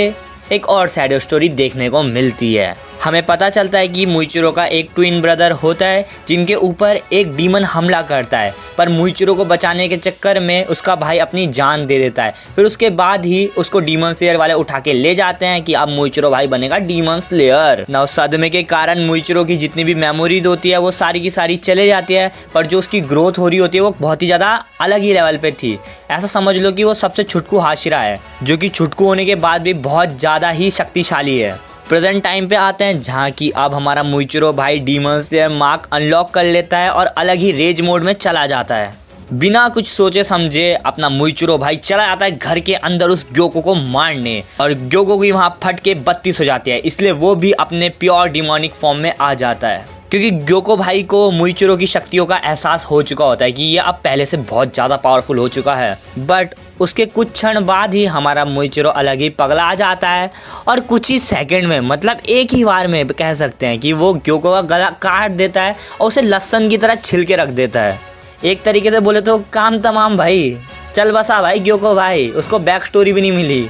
एक और सैड स्टोरी देखने को मिलती है। हमें पता चलता है कि मुइचिरो का एक ट्विन ब्रदर होता है जिनके ऊपर एक डीमन हमला करता है, पर मुइचिरो को बचाने के चक्कर में उसका भाई अपनी जान दे देता है। फिर उसके बाद ही उसको डीमन स्लेयर वाले उठा के ले जाते हैं कि अब मुइचिरो भाई बनेगा डीमन स्लेयर ना। उस सदमे के कारण मुइचिरो की जितनी भी मेमोरीज होती है वो सारी की सारी चले जाती है, पर जो उसकी ग्रोथ हो रही होती है वो बहुत ही ज़्यादा अलग ही लेवल पे थी। ऐसा समझ लो कि वो सबसे छुटकू हाशिरा है, जो कि छुटकू होने के बाद भी बहुत ज़्यादा ही शक्तिशाली है। प्रेजेंट टाइम पे आते हैं, जहाँ की अब हमारा मुइचिरो भाई डीमन स्लेयर मार्क अनलॉक कर लेता है और अलग ही रेज मोड में चला जाता है। बिना कुछ सोचे समझे अपना मुइचिरो भाई चला जाता है घर के अंदर उस ग्योको को मारने, और ग्योको की वहाँ फट के 32 हो जाती है, इसलिए वो भी अपने प्योर डिमोनिक फॉर्म में आ जाता है। क्योंकि ग्योको भाई को मुइचिरो की शक्तियों का एहसास हो चुका होता है कि ये अब पहले से बहुत ज़्यादा पावरफुल हो चुका है। बट उसके कुछ क्षण बाद ही हमारा मुइचिरो अलग ही पगला जाता है, और कुछ ही सेकंड में, मतलब एक ही बार में कह सकते हैं कि वो ग्योको का गला काट देता है और उसे लहसुन की तरह छिल के रख देता है। एक तरीके से बोले तो काम तमाम भाई, चल बसा भाई ग्योको भाई, उसको बैक स्टोरी भी नहीं मिली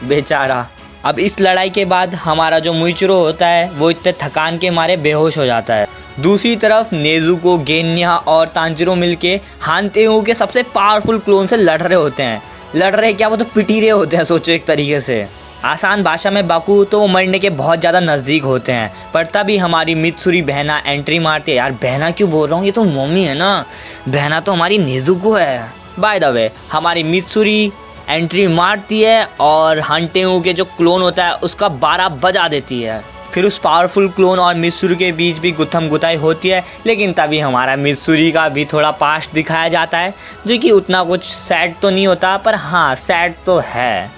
बेचारा। अब इस लड़ाई के बाद हमारा जो मुइचिरो होता है वो इतने थकान के मारे बेहोश हो जाता है। दूसरी तरफ नेजुको, गेन्या और तांजीरो मिलके हानतेओ के सबसे पावरफुल क्लोन से लड़ रहे होते हैं। लड़ रहे क्या, वो तो पिटी रहे होते हैं, सोचो एक तरीके से। आसान भाषा में बाकू तो वो मरने के बहुत ज़्यादा नज़दीक होते हैं, पर तभी हमारी मित्सुरी बहना एंट्री मारती है। यार बहना क्यों बोल रहा हूँ, ये तो मम्मी है ना, बहना तो हमारी नेजुको है। बाय द वे हमारी मित्सुरी एंट्री मारती है और हंटेओ के जो क्लोन होता है उसका 12 बजा देती है। फिर उस पावरफुल क्लोन और मित्सुरी के बीच भी गुत्थम गुताई होती है, लेकिन तभी हमारा मित्सुरी का भी थोड़ा पास्ट दिखाया जाता है, जो कि उतना कुछ सैड तो नहीं होता, पर हाँ सैड तो है।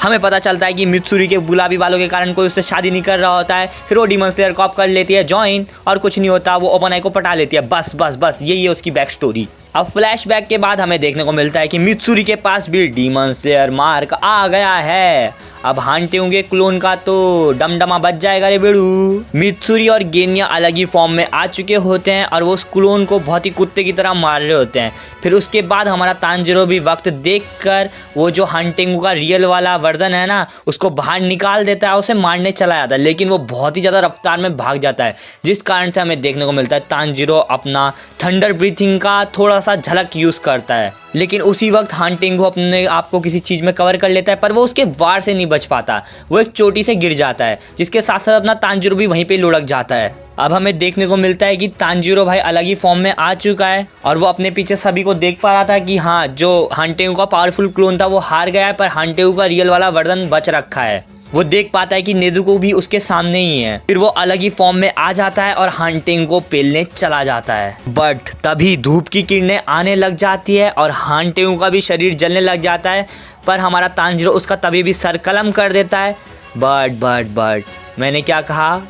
हमें पता चलता है कि मित्सुरी के गुलाबी बालों के कारण कोई उससे शादी नहीं कर रहा होता है। फिर वो डीमन स्लेयर कॉप कर लेती है ज्वाइन, और कुछ नहीं होता, वो ओपन आई को पटा लेती है। बस बस बस यही है उसकी बैक स्टोरी। अब फ्लैशबैक के बाद हमें देखने को मिलता है कि मित्सुरी के पास भी डीमन स्लेयर मार्क आ गया है। अब हांटेओ के क्लोन का तो डमडमा बच जाएगा रे बेड़ू। मित्सुरी और गेन्या अलग ही फॉर्म में आ चुके होते हैं और वो उस क्लोन को बहुत ही कुत्ते की तरह मार रहे होते हैं। फिर उसके बाद हमारा तांजीरो भी वक्त देखकर वो जो हांटेओ का रियल वाला वर्जन है ना, उसको बाहर निकाल देता है, उसे मारने चला जाता है, लेकिन वो बहुत ही ज़्यादा रफ्तार में भाग जाता है, जिस कारण से हमें देखने को मिलता है तांजीरो अपना थंडर ब्रीथिंग का थोड़ा सा झलक यूज़ करता है। लेकिन उसी वक्त हांटेओ अपने आप को किसी चीज़ में कवर कर लेता है, पर वो उसके वार से नहीं बच पाता, वो एक चोटी से गिर जाता है, जिसके साथ साथ अपना तांजीरो भी वहीं पे लुढ़क जाता है। अब हमें देखने को मिलता है कि तांजीरो भाई अलग ही फॉर्म में आ चुका है, और वो अपने पीछे सभी को देख पा रहा था कि हाँ जो हांटेओ का पावरफुल क्लोन था वो हार गया है, पर हांटेओ का रियल वाला वर्जन बच रखा है। वो देख पाता है कि नेजुको भी उसके सामने ही है। फिर वो अलग ही फॉर्म में आ जाता है और हांटेओ को पेलने चला जाता है, बट तभी धूप की किरणें आने लग जाती है और हांटेओ का भी शरीर जलने लग जाता है, पर हमारा तांजीरो उसका तभी भी सर कलम कर देता है। बट मैंने क्या कहा,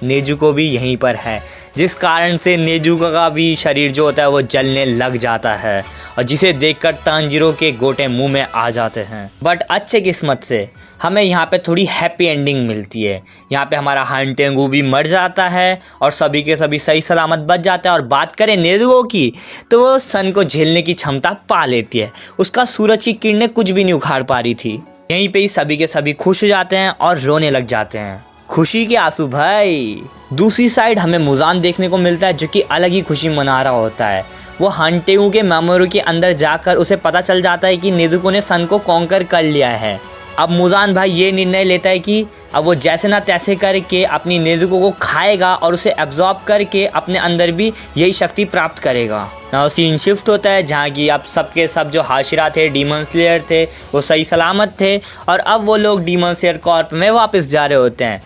नेजुको भी यहीं पर है, जिस कारण से नेजुको का भी शरीर जो होता है वो जलने लग जाता है और जिसे देखकर तांजीरो के गोटे मुंह में आ जाते हैं। बट अच्छे किस्मत से हमें यहाँ पे थोड़ी हैप्पी एंडिंग मिलती है। यहाँ पे हमारा हानटेंगू भी मर जाता है और सभी के सभी सही सलामत बच जाते हैं। और बात करें नेजुको की तो वो सन को झेलने की क्षमता पा लेती है। उसका सूरज की किरणें कुछ भी नहीं उखाड़ पा रही थी। यहीं पे ही सभी के सभी खुश हो जाते हैं और रोने लग जाते हैं, खुशी के आंसू भाई। दूसरी साइड हमें मुजान देखने को मिलता है जो कि अलग ही खुशी मना रहा होता है। वो हानटेंगू के मेमोरी के अंदर जाकर उसे पता चल जाता है कि नेजुको ने सन को कॉन्कर कर लिया है। अब मुजान भाई ये निर्णय लेता है कि अब वो जैसे ना तैसे करके अपनी नेजुको को खाएगा और उसे एब्जॉर्ब करके अपने अंदर भी यही शक्ति प्राप्त करेगा। नाउ सीन शिफ्ट होता है जहाँ की अब सबके सब जो हाशिरा थे, डीमन स्लेयर थे, वो सही सलामत थे और अब वो लोग डीमन स्लेयर कॉर्प में वापस जा रहे होते हैं।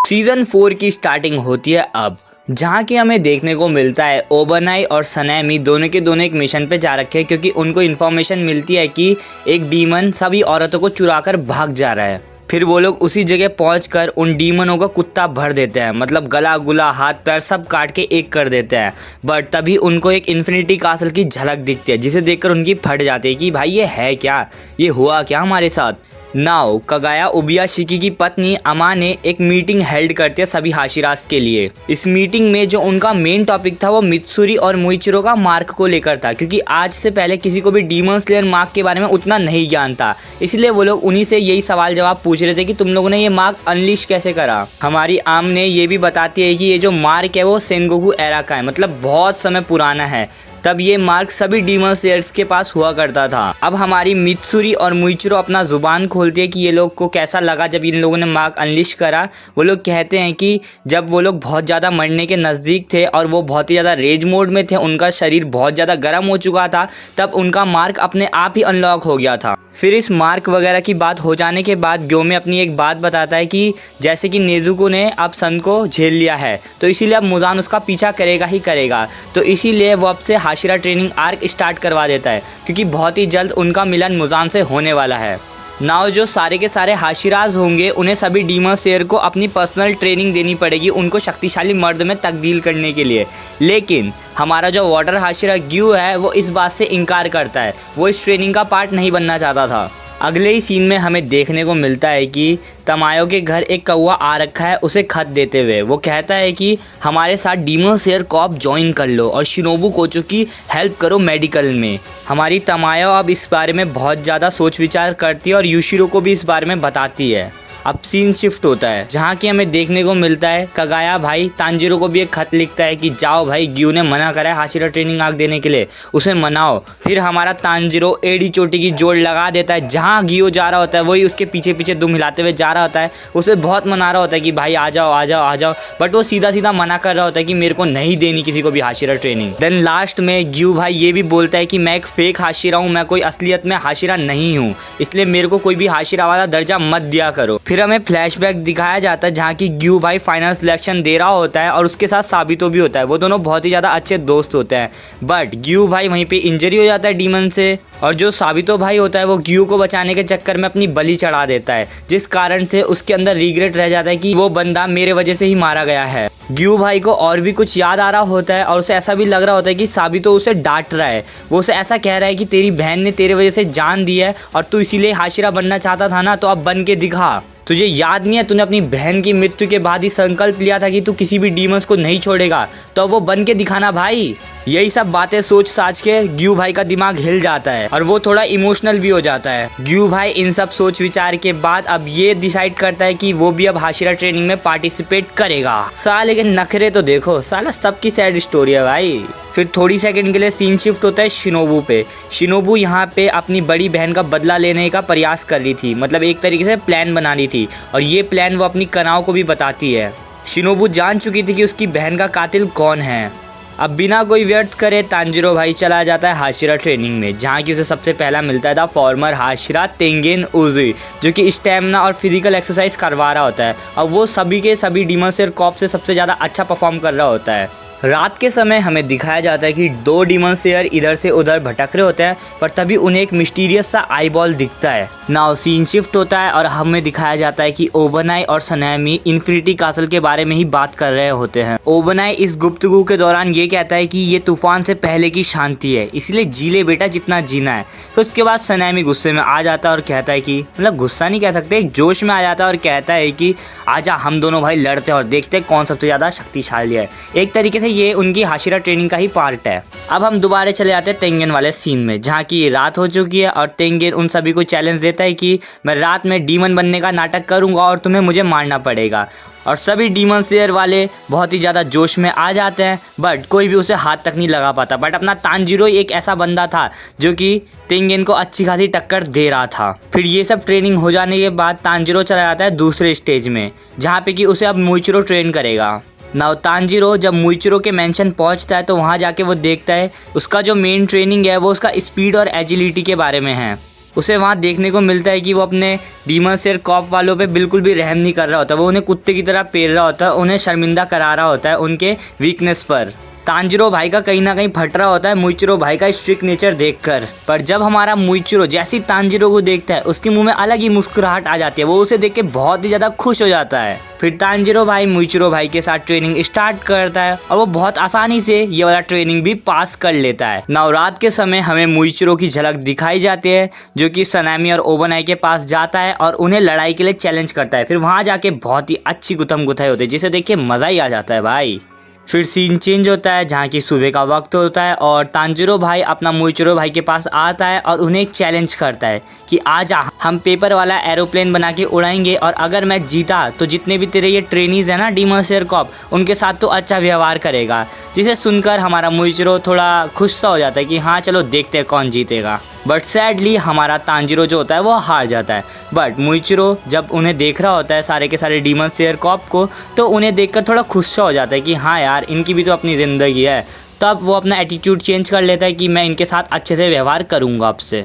सीज़न 4 की स्टार्टिंग होती है अब, जहाँ की हमें देखने को मिलता है ओबनाई और सनैमी दोनों के दोनों एक मिशन पे जा रखे हैं क्योंकि उनको इन्फॉर्मेशन मिलती है कि एक डीमन सभी औरतों को चुरा कर भाग जा रहा है। फिर वो लोग उसी जगह पहुंचकर उन डीमनों को कुत्ता भर देते हैं, मतलब गला गुला हाथ पैर सब काट के एक कर देते हैं। बट तभी उनको एक इन्फिनिटी कासल की झलक दिखती है जिसे देखकर उनकी फट जाती है कि भाई ये है क्या, ये हुआ क्या हमारे साथ। नाउ कगाया उबियाशिकी की पत्नी अमा ने एक मीटिंग हेल्ड करते हैं सभी हाशिरास के लिए। इस मीटिंग में जो उनका मेन टॉपिक था वो मित्सुरी और मुइचिरो का मार्क को लेकर था क्योंकि आज से पहले किसी को भी डीमन स्लेयर मार्क के बारे में उतना नहीं ज्ञान था। इसलिए वो लोग उन्हीं से यही सवाल जवाब पूछ रहे थे कि तुम लोगों ने ये मार्क अनलिश कैसे करा। हमारी आम ने ये भी बताती है कि ये जो मार्क है वो सेनगोकू एरा का है, मतलब बहुत समय पुराना है। तब ये मार्क सभी डीमन स्लेयर्स के पास हुआ करता था। अब हमारी मित्सुरी और मुइचिरो अपना जुबान खोलती है कि ये लोग को कैसा लगा जब इन लोगों ने मार्क अनलिश करा। वो लोग कहते हैं कि जब वो लोग बहुत ज़्यादा मरने के नज़दीक थे और वो बहुत ही ज़्यादा रेज मोड में थे, उनका शरीर बहुत ज़्यादा गर्म हो चुका था, तब उनका मार्क अपने आप ही अनलॉक हो गया था। फिर इस मार्क वगैरह की बात हो जाने के बाद ग्योमे अपनी एक बात बताता है कि जैसे कि नेजुको ने अब सन को झेल लिया है तो इसीलिए अब मुजान उसका पीछा करेगा ही करेगा, तो इसीलिए वो अब से हाशिरा ट्रेनिंग आर्क स्टार्ट करवा देता है क्योंकि बहुत ही जल्द उनका मिलन मुजान से होने वाला है। नाउ जो सारे के सारे हाशिराज होंगे उन्हें सभी डीमन स्लेयर को अपनी पर्सनल ट्रेनिंग देनी पड़ेगी उनको शक्तिशाली मर्द में तब्दील करने के लिए। लेकिन हमारा जो वाटर हाशिरा ग्यू है वो इस बात से इनकार करता है, वो इस ट्रेनिंग का पार्ट नहीं बनना चाहता था। अगले ही सीन में हमें देखने को मिलता है कि तमायो के घर एक कौवा आ रखा है उसे खत देते हुए। वो कहता है कि हमारे साथ डीमन स्लेयर कॉर्प ज्वाइन कर लो और शिनोबु कोचो की हेल्प करो मेडिकल में। हमारी तमायो अब इस बारे में बहुत ज़्यादा सोच विचार करती है और यूशिरो को भी इस बारे में बताती है। अब सीन शिफ्ट होता है जहाँ की हमें देखने को मिलता है कगाया भाई तांजीरो को भी एक खत लिखता है कि जाओ भाई, ग्यू ने मना करा है हाशिरा ट्रेनिंग आग देने के लिए, उसे मनाओ। फिर हमारा तांजीरो एड़ी चोटी की जोड़ लगा देता है, जहाँ ग्यू जा रहा होता है वही उसके पीछे पीछे दुम हिलाते हुए जा रहा होता है। उसे बहुत मना रहा होता है कि भाई आ जाओ आ जाओ आ जाओ, बट वो सीधा सीधा मना कर रहा होता है कि मेरे को नहीं देनी किसी को भी हाशिरा ट्रेनिंग। देन लास्ट में ग्यू भाई ये भी बोलता है कि मैं एक फेक हाशिरा हूँ, मैं कोई असलियत में हाशिरा नहीं हूँ, इसलिए मेरे को कोई भी हाशिरा वाला दर्जा मत दिया करो। फिर हमें फ्लैशबैक दिखाया जाता है जहाँ की ग्यू भाई फाइनल सिलेक्शन दे रहा होता है और उसके साथ साबितो भी होता है। वो दोनों बहुत ही ज़्यादा अच्छे दोस्त होते हैं, बट ग्यू भाई वहीं पे इंजरी हो जाता है डीमन से और जो साबितो भाई होता है वो ग्यू को बचाने के चक्कर में अपनी बलि चढ़ा देता है, जिस कारण से उसके अंदर रिग्रेट रह जाता है कि वो बंदा मेरे वजह से ही मारा गया है। ग्यू भाई को और भी कुछ याद आ रहा होता है और उसे ऐसा भी लग रहा होता है कि साबितो उसे डांट रहा है। वो उसे ऐसा कह रहा है कि तेरी बहन ने तेरे वजह से जान दी है और तू इसीलिए हाशिरा बनना चाहता था ना, तो अब बन के दिखा। तुझे याद नहीं है तूने अपनी बहन की मृत्यु के बाद ही संकल्प लिया था कि तू किसी भी डीमंस को नहीं छोड़ेगा, तो वो बन के दिखाना भाई। यही सब बातें सोच साच के ग्यू भाई का दिमाग हिल जाता है और वो थोड़ा इमोशनल भी हो जाता है। ग्यू भाई इन सब सोच विचार के बाद अब ये डिसाइड करता है कि वो भी अब हाशिरा ट्रेनिंग में पार्टिसिपेट करेगा। साले के नखरे तो देखो, साला सबकी सैड स्टोरी है भाई। फिर थोड़ी सेकंड के लिए सीन शिफ्ट होता है शिनोबू पे। शिनोबू यहाँ पे अपनी बड़ी बहन का बदला लेने का प्रयास कर रही थी, मतलब एक तरीके से प्लान बना रही थी और ये प्लान वो अपनी कनाओं को भी बताती है। शिनोबू जान चुकी थी कि उसकी बहन का कातिल कौन है। अब बिना कोई व्यर्थ करे तांजीरो भाई चला जाता है हाशिरा ट्रेनिंग में, जहाँ की उसे सबसे पहला मिलता था फॉर्मर हाशिरा तेंगेन उजुई, जो कि स्टैमिना और फिजिकल एक्सरसाइज करवा रहा होता है और वो सभी के सभी डीमन स्लेयर कॉर्प से सबसे ज़्यादा अच्छा परफॉर्म कर रहा होता है। रात के समय हमें दिखाया जाता है कि दो डीमन स्लेयर इधर से उधर भटक रहे होते हैं, पर तभी उन्हें एक मिस्टीरियस सा आई बॉल दिखता है। नाउ सीन शिफ्ट होता है और हमें दिखाया जाता है कि ओबनाई और सनामी इन्फिनिटी कासल के बारे में ही बात कर रहे होते हैं। ओबनाई इस गुफ्तगू के दौरान ये कहता है कि ये तूफान से पहले की शांति है, इसलिए जी ले बेटा जितना जीना है। फिर उसके बाद सनामी गुस्से में आ जाता है और कहता है कि मतलब गुस्सा नहीं कह सकते, एक जोश में आ जाता है और कहता है कि आजा हम दोनों भाई लड़ते हैं और देखते हैं कौन सबसे ज़्यादा शक्तिशाली है। एक तरीके से ये उनकी हाशिरा ट्रेनिंग का ही पार्ट है। अब हम दोबारा चले जाते हैं तेंगेन वाले सीन में, जहाँ की रात हो चुकी है और तेंगेन उन सभी को चैलेंज देता है कि मैं रात में डीमन बनने का नाटक करूँगा और तुम्हें मुझे मारना पड़ेगा। और सभी डीमन स्लेयर वाले बहुत ही ज़्यादा जोश में आ जाते हैं, बट कोई भी उसे हाथ तक नहीं लगा पाता। बट अपना तांजीरो एक ऐसा बंदा था जो कि तेंगेन को अच्छी खासी टक्कर दे रहा था। फिर ये सब ट्रेनिंग हो जाने के बाद तांजीरो चला जाता है दूसरे स्टेज में, जहाँ पे कि उसे अब मुइचिरो ट्रेन करेगा। नाउ तांजीरो जब मुइचिरो के मेंशन पहुंचता है तो वहां जाके वो देखता है उसका जो मेन ट्रेनिंग है वो उसका स्पीड और एजिलिटी के बारे में है। उसे वहाँ देखने को मिलता है कि वो अपने डीमन स्लेयर कॉप वालों पे बिल्कुल भी रहम नहीं कर रहा होता, वो उन्हें कुत्ते की तरह पेल रहा होता है, उन्हें शर्मिंदा करा रहा होता है उनके वीकनेस पर। तांजीरो भाई का कहीं ना कहीं फट रहा होता है मुइचिरो भाई का स्ट्रिक्ट नेचर देखकर। पर जब हमारा मुइचिरो जैसे ही तांजीरो को देखता है उसके मुंह में अलग ही मुस्कुराहट आ जाती है, वो उसे देख के बहुत ही ज़्यादा खुश हो जाता है। फिर तांजीरो भाई मुइचिरो भाई के साथ ट्रेनिंग स्टार्ट करता है और वो बहुत आसानी से ये वाला ट्रेनिंग भी पास कर लेता है। नाउ रात के समय हमें मुइचिरो की झलक दिखाई जाती है जो कि सनामी और ओबनाई के पास जाता है और उन्हें लड़ाई के लिए चैलेंज करता है। फिर वहाँ जाके बहुत ही अच्छी गुथम गुथाई होती है जिसे देख के मज़ा ही आ जाता है भाई। फिर सीन चेंज होता है जहाँ की सुबह का वक्त होता है और तांजीरो भाई अपना मुइचिरो भाई के पास आता है और उन्हें एक चैलेंज करता है कि आजा हम पेपर वाला एरोप्लेन बना के उड़ाएंगे और अगर मैं जीता तो जितने भी तेरे ये ट्रेनीज है ना डीमन स्लेयर कॉप उनके साथ तो अच्छा व्यवहार करेगा। जिसे सुनकर हमारा मुइचिरो थोड़ा खुश सा हो जाता है कि हाँ चलो देखते हैं कौन जीतेगा। बट सैडली हमारा तांजीरो जो होता है वो हार जाता है। बट मुइचिरो जब उन्हें देख रहा होता है सारे के सारे डीमन स्लेयर कॉप को, तो उन्हें देखकर थोड़ा खुश सा हो जाता है कि हाँ यार इनकी भी तो अपनी ज़िंदगी है। तब वो अपना एटीट्यूड चेंज कर लेता है कि मैं इनके साथ अच्छे से व्यवहार करूँगा अब से।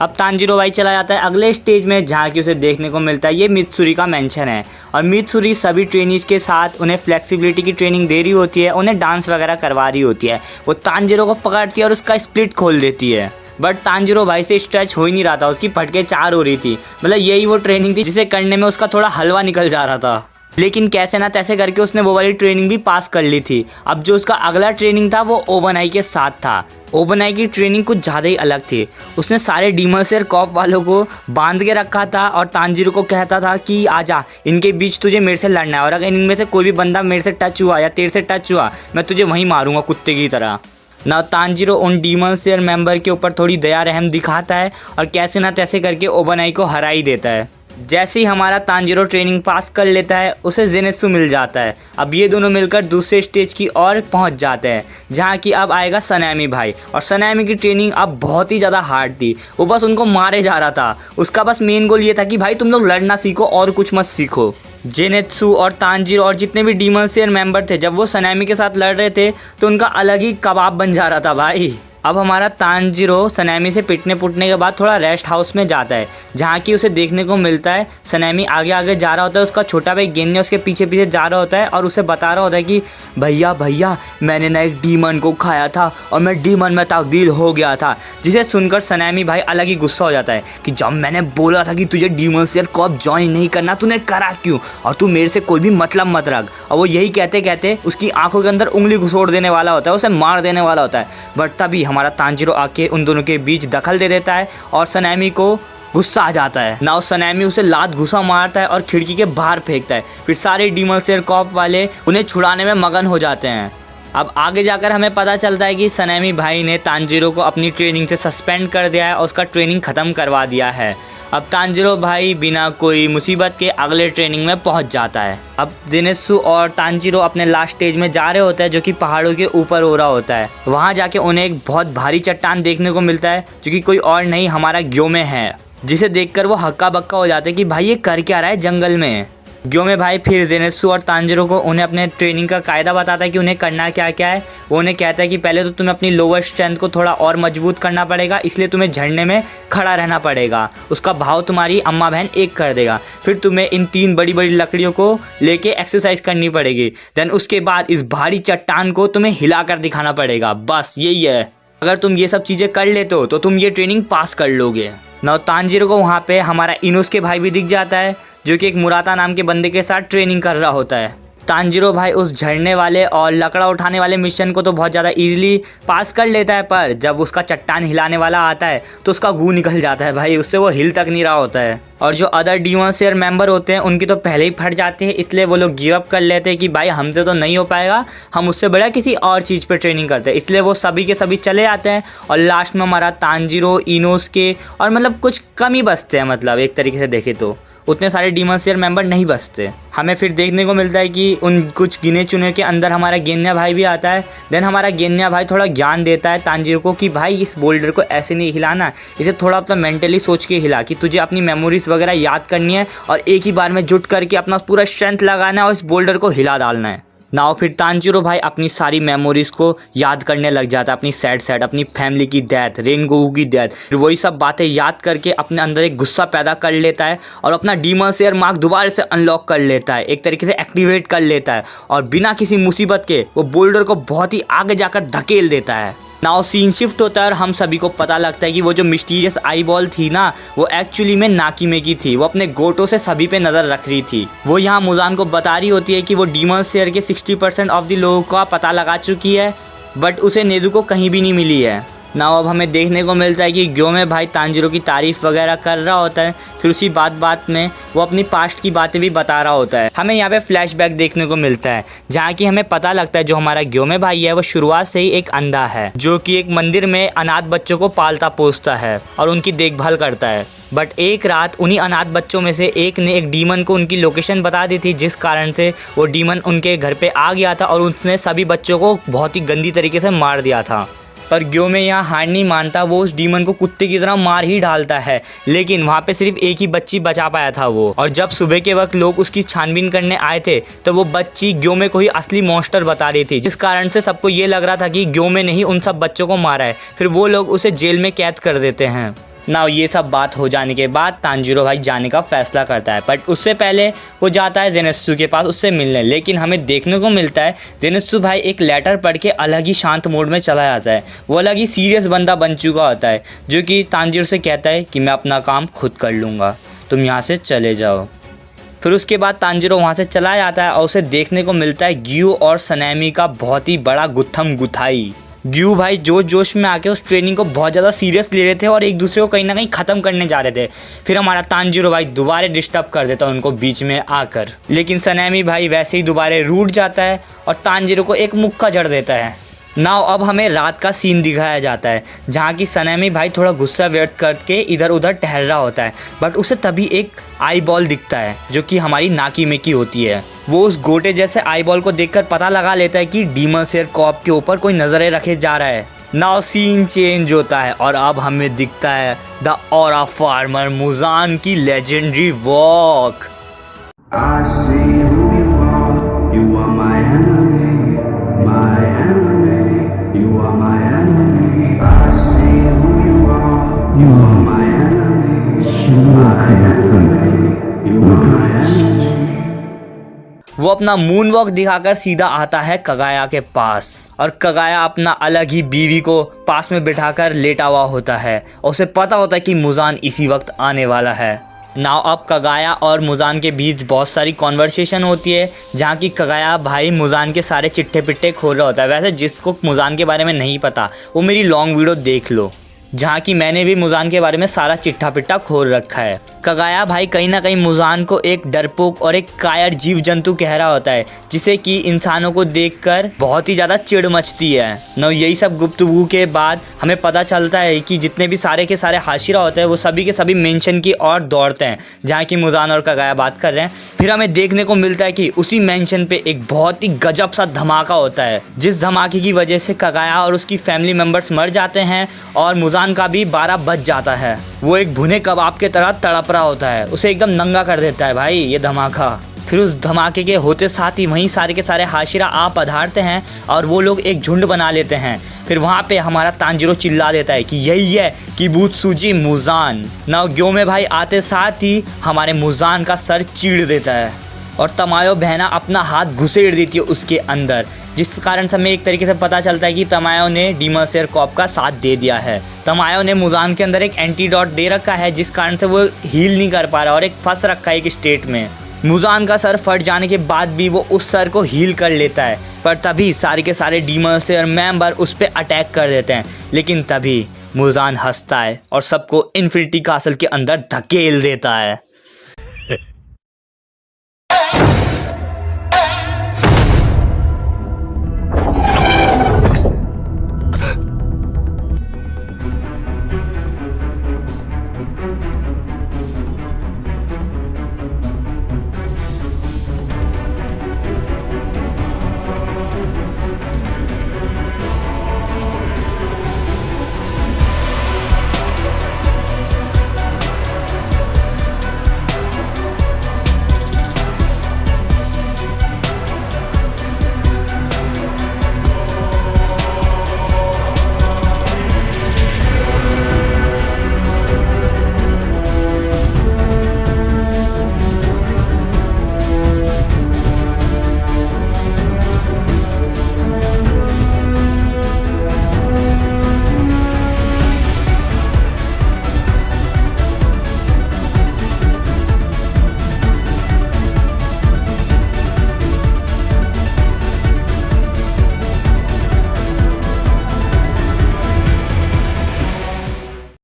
अब तांजीरो भाई चला जाता है अगले स्टेज में जहाँ की उसे देखने को मिलता है ये मित्सुरी का मेंशन है और मित्सुरी सभी ट्रेनीज के साथ उन्हें फ्लेक्सिबिलिटी की ट्रेनिंग दे रही होती है, उन्हें डांस वगैरह करवा रही होती है। वो तांजीरो को पकड़ती है और उसका स्प्लिट खोल देती है। बट तांजीरो भाई से स्ट्रेच हो ही नहीं रहा था, उसकी फटके चार हो रही थी। मतलब यही वो ट्रेनिंग थी जिसे करने में उसका थोड़ा हलवा निकल जा रहा था, लेकिन कैसे ना तैसे करके उसने वो वाली ट्रेनिंग भी पास कर ली थी। अब जो उसका अगला ट्रेनिंग था वो ओबनाई के साथ था। ओबनाई की ट्रेनिंग कुछ ज़्यादा ही अलग थी। उसने सारे डीमन स्लेयर कॉप वालों को बांध के रखा था और तांजीरो को कहता था कि आजा इनके बीच तुझे मेरे से लड़ना है और अगर इनमें से कोई भी बंदा मेरे से टच हुआ या तेरे से टच हुआ मैं तुझे वहीं मारूंगा कुत्ते की तरह। ना तांजीरो उन डीमन स्लेयर मेंबर के ऊपर थोड़ी दया रहम दिखाता है और कैसे ना तैसे करके ओबनाई को हरा ही देता है। जैसे ही हमारा तांजीरो ट्रेनिंग पास कर लेता है उसे जेनेत्सु मिल जाता है। अब ये दोनों मिलकर दूसरे स्टेज की ओर पहुंच जाते हैं जहां कि अब आएगा सनामी भाई। और सनामी की ट्रेनिंग अब बहुत ही ज़्यादा हार्ड थी, वो बस उनको मारे जा रहा था। उसका बस मेन गोल ये था कि भाई तुम लोग लड़ना सीखो और कुछ मत सीखो। जेनेत्सु और तांजीरो और जितने भी डीमन स्लेयर मेंबर थे जब वो सनामी के साथ लड़ रहे थे तो उनका अलग ही कबाब बन जा रहा था भाई। अब हमारा तांजीरो सनामी से पिटने पुटने के बाद थोड़ा रेस्ट हाउस में जाता है जहाँ की उसे देखने को मिलता है सनामी आगे आगे जा रहा होता है, उसका छोटा भाई गेन्ने उसके पीछे पीछे जा रहा होता है और उसे बता रहा होता है कि भैया भैया मैंने ना एक डीमन को खाया था और मैं डीमन में तब्दील हो गया था। जिसे सुनकर सनामी भाई अलग ही गुस्सा हो जाता है कि जब मैंने बोला था कि तुझे डीमन स्लेयर कॉप ज्वाइन नहीं करना तूने करा क्यों और तू मेरे से कोई भी मतलब मत रख। और वो यही कहते कहते उसकी आंखों के अंदर उंगली घुसोड़ देने वाला होता है, उसे मार देने वाला होता है। बट तभी हमारा तांजीरो आके उन दोनों के बीच दखल दे देता है और सनामी को गुस्सा आ जाता है। नाउ सनामी उसे लात घुसा मारता है और खिड़की के बाहर फेंकता है। फिर सारे डीमन स्लेयर कॉप वाले उन्हें छुड़ाने में मगन हो जाते हैं। अब आगे जाकर हमें पता चलता है कि सनामी भाई ने तांजीरो को अपनी ट्रेनिंग से सस्पेंड कर दिया है और उसका ट्रेनिंग ख़त्म करवा दिया है। अब तांजीरो भाई बिना कोई मुसीबत के अगले ट्रेनिंग में पहुंच जाता है। अब जेनेत्सु और तांजीरो अपने लास्ट स्टेज में जा रहे होते हैं जो कि पहाड़ों के ऊपर हो रहा होता है। वहां जाके उन्हें एक बहुत भारी चट्टान देखने को मिलता है जो कि कोई और नहीं हमारा ग्योमे है, जिसे देखकर वो हक्का बक्का हो जाते हैं कि भाई ये कर क्या रहा है जंगल में। ग्योमे भाई फिर जेनेत्सु और तांजिरो को उन्हें अपने ट्रेनिंग का कायदा बताता है कि उन्हें करना क्या क्या है। वो उन्हें कहता है कि पहले तो तुम्हें अपनी लोअर स्ट्रेंथ को थोड़ा और मजबूत करना पड़ेगा, इसलिए तुम्हें झरने में खड़ा रहना पड़ेगा, उसका भाव तुम्हारी अम्मा बहन एक कर देगा। फिर तुम्हें इन 3 बड़ी बड़ी लकड़ियों को लेके एक्सरसाइज करनी पड़ेगी। देन उसके बाद इस भारी चट्टान को तुम्हें हिलाकर दिखाना पड़ेगा। बस यही है, अगर तुम ये सब चीज़ें कर लेते हो तो तुम ये ट्रेनिंग पास कर लोगे। नाउ तांजिरो को वहाँ पे हमारा इनोसुके भाई भी दिख जाता है, जो कि एक मुराता नाम के बंदे के साथ ट्रेनिंग कर रहा होता है। तांजिरो भाई उस झड़ने वाले और लकड़ा उठाने वाले मिशन को तो बहुत ज़्यादा इजीली पास कर लेता है, पर जब उसका चट्टान हिलाने वाला आता है तो उसका गू निकल जाता है भाई, उससे वो हिल तक नहीं रहा होता है। और जो अदर डीमन स्लेयर मेंबर होते हैं उनकी तो पहले ही फट जाती है, इसलिए वो लोग गिव अप कर लेते हैं कि भाई हमसे तो नहीं हो पाएगा, हम उससे बड़ा किसी और चीज़ पे ट्रेनिंग करते हैं। इसलिए वो सभी के सभी चले आते हैं और लास्ट में हमारा तांजिरो, इनोसुके और मतलब कुछ कम ही बचते हैं। मतलब एक तरीके से देखें तो उतने सारे डीमन स्लेयर मेंबर नहीं बचते। हमें फिर देखने को मिलता है कि उन कुछ गिने चुने के अंदर हमारा गेन्या भाई भी आता है। देन हमारा गेन्या भाई थोड़ा ज्ञान देता है तांजिरो को कि भाई इस बोल्डर को ऐसे नहीं हिलाना, इसे थोड़ा अपना मेंटली सोच के हिला, कि तुझे अपनी मेमोरीज वगैरह याद करनी है और एक ही बार में जुट करके अपना पूरा स्ट्रेंथ लगाना है और इस बोल्डर को हिला डालना है। नाउ फिर तांजिरो भाई अपनी सारी मेमोरीज को याद करने लग जाता है, अपनी सैड अपनी फैमिली की डेथ, रेनगोकू की डेथ, फिर वही सब बातें याद करके अपने अंदर एक गुस्सा पैदा कर लेता है और अपना डीमन स्लेयर मार्क दोबारा से अनलॉक कर लेता है, एक तरीके से एक्टिवेट कर लेता है और बिना किसी मुसीबत के वो बोल्डर को बहुत ही आगे जाकर धकेल देता है। नाउ सीन शिफ्ट होता है और हम सभी को पता लगता है कि वो जो मिस्टीरियस आई बॉल थी ना, वो एक्चुअली में नाकिमे की थी। वो अपने गोटो से सभी पे नज़र रख रही थी। वो यहाँ मुजान को बता रही होती है कि वो डीमन स्लेयर के 60% ऑफ द लोगों का पता लगा चुकी है, बट उसे नेजुको कहीं भी नहीं मिली है। नाउ अब हमें देखने को मिलता है कि ग्योमे भाई तांजिरो की तारीफ़ वगैरह कर रहा होता है, फिर उसी बात में वो अपनी पास्ट की बातें भी बता रहा होता है। हमें यहाँ पे फ्लैशबैक देखने को मिलता है, जहाँ कि हमें पता लगता है जो हमारा ग्योमे भाई है वो शुरुआत से ही एक अंधा है, जो कि एक मंदिर में अनाथ बच्चों को पालता पोसता है और उनकी देखभाल करता है। बट एक रात उन्हीं अनाथ बच्चों में से एक ने एक डीमन को उनकी लोकेशन बता दी थी, जिस कारण से वो डीमन उनके घर पे आ गया था और उसने सभी बच्चों को बहुत ही गंदी तरीके से मार दिया था। पर ग्योमे यहाँ हार नहीं मानता, वो उस डीमन को कुत्ते की तरह मार ही डालता है, लेकिन वहाँ पे सिर्फ एक ही बच्ची बचा पाया था वो। और जब सुबह के वक्त लोग उसकी छानबीन करने आए थे तो वो बच्ची ग्योमे को ही असली मॉन्स्टर बता रही थी, जिस कारण से सबको ये लग रहा था कि ग्योमे ने ही उन सब बच्चों को मारा है। फिर वो लोग उसे जेल में कैद कर देते हैं। नाउ ये सब बात हो जाने के बाद तांजिरो भाई जाने का फैसला करता है, बट उससे पहले वो जाता है जेनेत्सु के पास उससे मिलने। लेकिन हमें देखने को मिलता है जेनेत्सु भाई एक लेटर पढ़ के अलग ही शांत मोड में चला जाता है। वो अलग ही सीरियस बंदा बन चुका होता है, जो कि तांजिरो से कहता है कि मैं अपना काम खुद कर लूँगा, तुम यहाँ से चले जाओ। फिर उसके बाद तांजिरो वहाँ से चला जाता है और उसे देखने को मिलता है ग्यू और सनामी का बहुत ही बड़ा गुत्थम गुथाई। ग्यू भाई जोश में आके उस ट्रेनिंग को बहुत ज़्यादा सीरियस ले रहे थे और एक दूसरे को कहीं ना कहीं ख़त्म करने जा रहे थे। फिर हमारा तांजिरो भाई दोबारा डिस्टर्ब कर देता है उनको बीच में आकर, लेकिन सनामी भाई वैसे ही दोबारा रूठ जाता है और तांजिरो को एक मुक्का जड़ देता है। नाउ अब हमें रात का सीन दिखाया जाता है, जहाँ की सनामी भाई थोड़ा गुस्सा व्यक्त करके इधर उधर टहल रहा होता है, बट उसे तभी एक आई बॉल दिखता है जो कि हमारी नाकिमे की होती है। वो उस गोटे जैसे आई बॉल को देखकर पता लगा लेता है कि डीमन स्लेयर कॉप के ऊपर कोई नजरें रखे जा रहा है। नाउ सीन चेंज होता है और अब हमें दिखता है द ऑरा फार्मर मुजान की लेजेंडरी वॉक। वो अपना मून वॉक दिखाकर सीधा आता है कगाया के पास और कगाया अपना अलग ही बीवी को पास में बिठाकर लेटा हुआ होता है और उसे पता होता है कि मुजान इसी वक्त आने वाला है। नाउ अब कगाया और मुजान के बीच बहुत सारी कॉन्वर्सेशन होती है, जहाँ की कगाया भाई मुजान के सारे चिट्ठे पिट्टे खोल रहा होता है। वैसे जिसको मुजान के बारे में नहीं पता वो मेरी लॉन्ग वीडियो देख लो, जहाँ की मैंने भी मुजान के बारे में सारा चिट्ठा पिट्टा खोल रखा है। कगाया भाई कहीं ना कहीं मुजान को एक डरपोक और एक कायर जीव जंतु कह रहा होता है, जिसे कि इंसानों को देखकर बहुत ही ज़्यादा चिढ़ मचती है। न यही सब गुफ्तगू के बाद हमें पता चलता है कि जितने भी सारे के सारे हाशिरा होते हैं वो सभी के सभी मेंशन की ओर दौड़ते हैं, जहाँ की मुजान और कगाया बात कर रहे हैं। फिर हमें देखने को मिलता है कि उसी मेंशन पे एक बहुत ही गजब सा धमाका होता है, जिस धमाके की वजह से कगाया और उसकी फैमिली मेम्बर्स मर जाते हैं और मुजान का भी 12 बज जाता है। वो एक भुने कबाब के तरह तड़प रहा होता है, उसे एकदम नंगा कर देता है भाई ये धमाका। फिर उस धमाके के होते साथ ही वहीं सारे के सारे हाशिरा आ पधारते हैं और वो लोग एक झुंड बना लेते हैं। फिर वहाँ पे हमारा तांजिरो चिल्ला देता है कि यही है किबुत्सुजी मुजान। नाओ में भाई आते साथ ही हमारे मुजान का सर चीड़ देता है और तमायो बहना अपना हाथ घुसेड़ देती है उसके अंदर, जिस कारण से हमें एक तरीके से पता चलता है कि तमायो ने डीमन स्लेयर कॉर्प का साथ दे दिया है। तमायो ने मुजान के अंदर एक एंटीडोट दे रखा है जिस कारण से वो हील नहीं कर पा रहा और एक फंस रखा है एक स्टेट में। मुजान का सर फट जाने के बाद भी वो उस सर को हील कर लेता है, पर तभी सारे के सारे डीमन स्लेयर मेंबर उस पर अटैक कर देते हैं। लेकिन तभी मुजान हंसता है और सबको इन्फिनिटी कासल के अंदर धकेल देता है।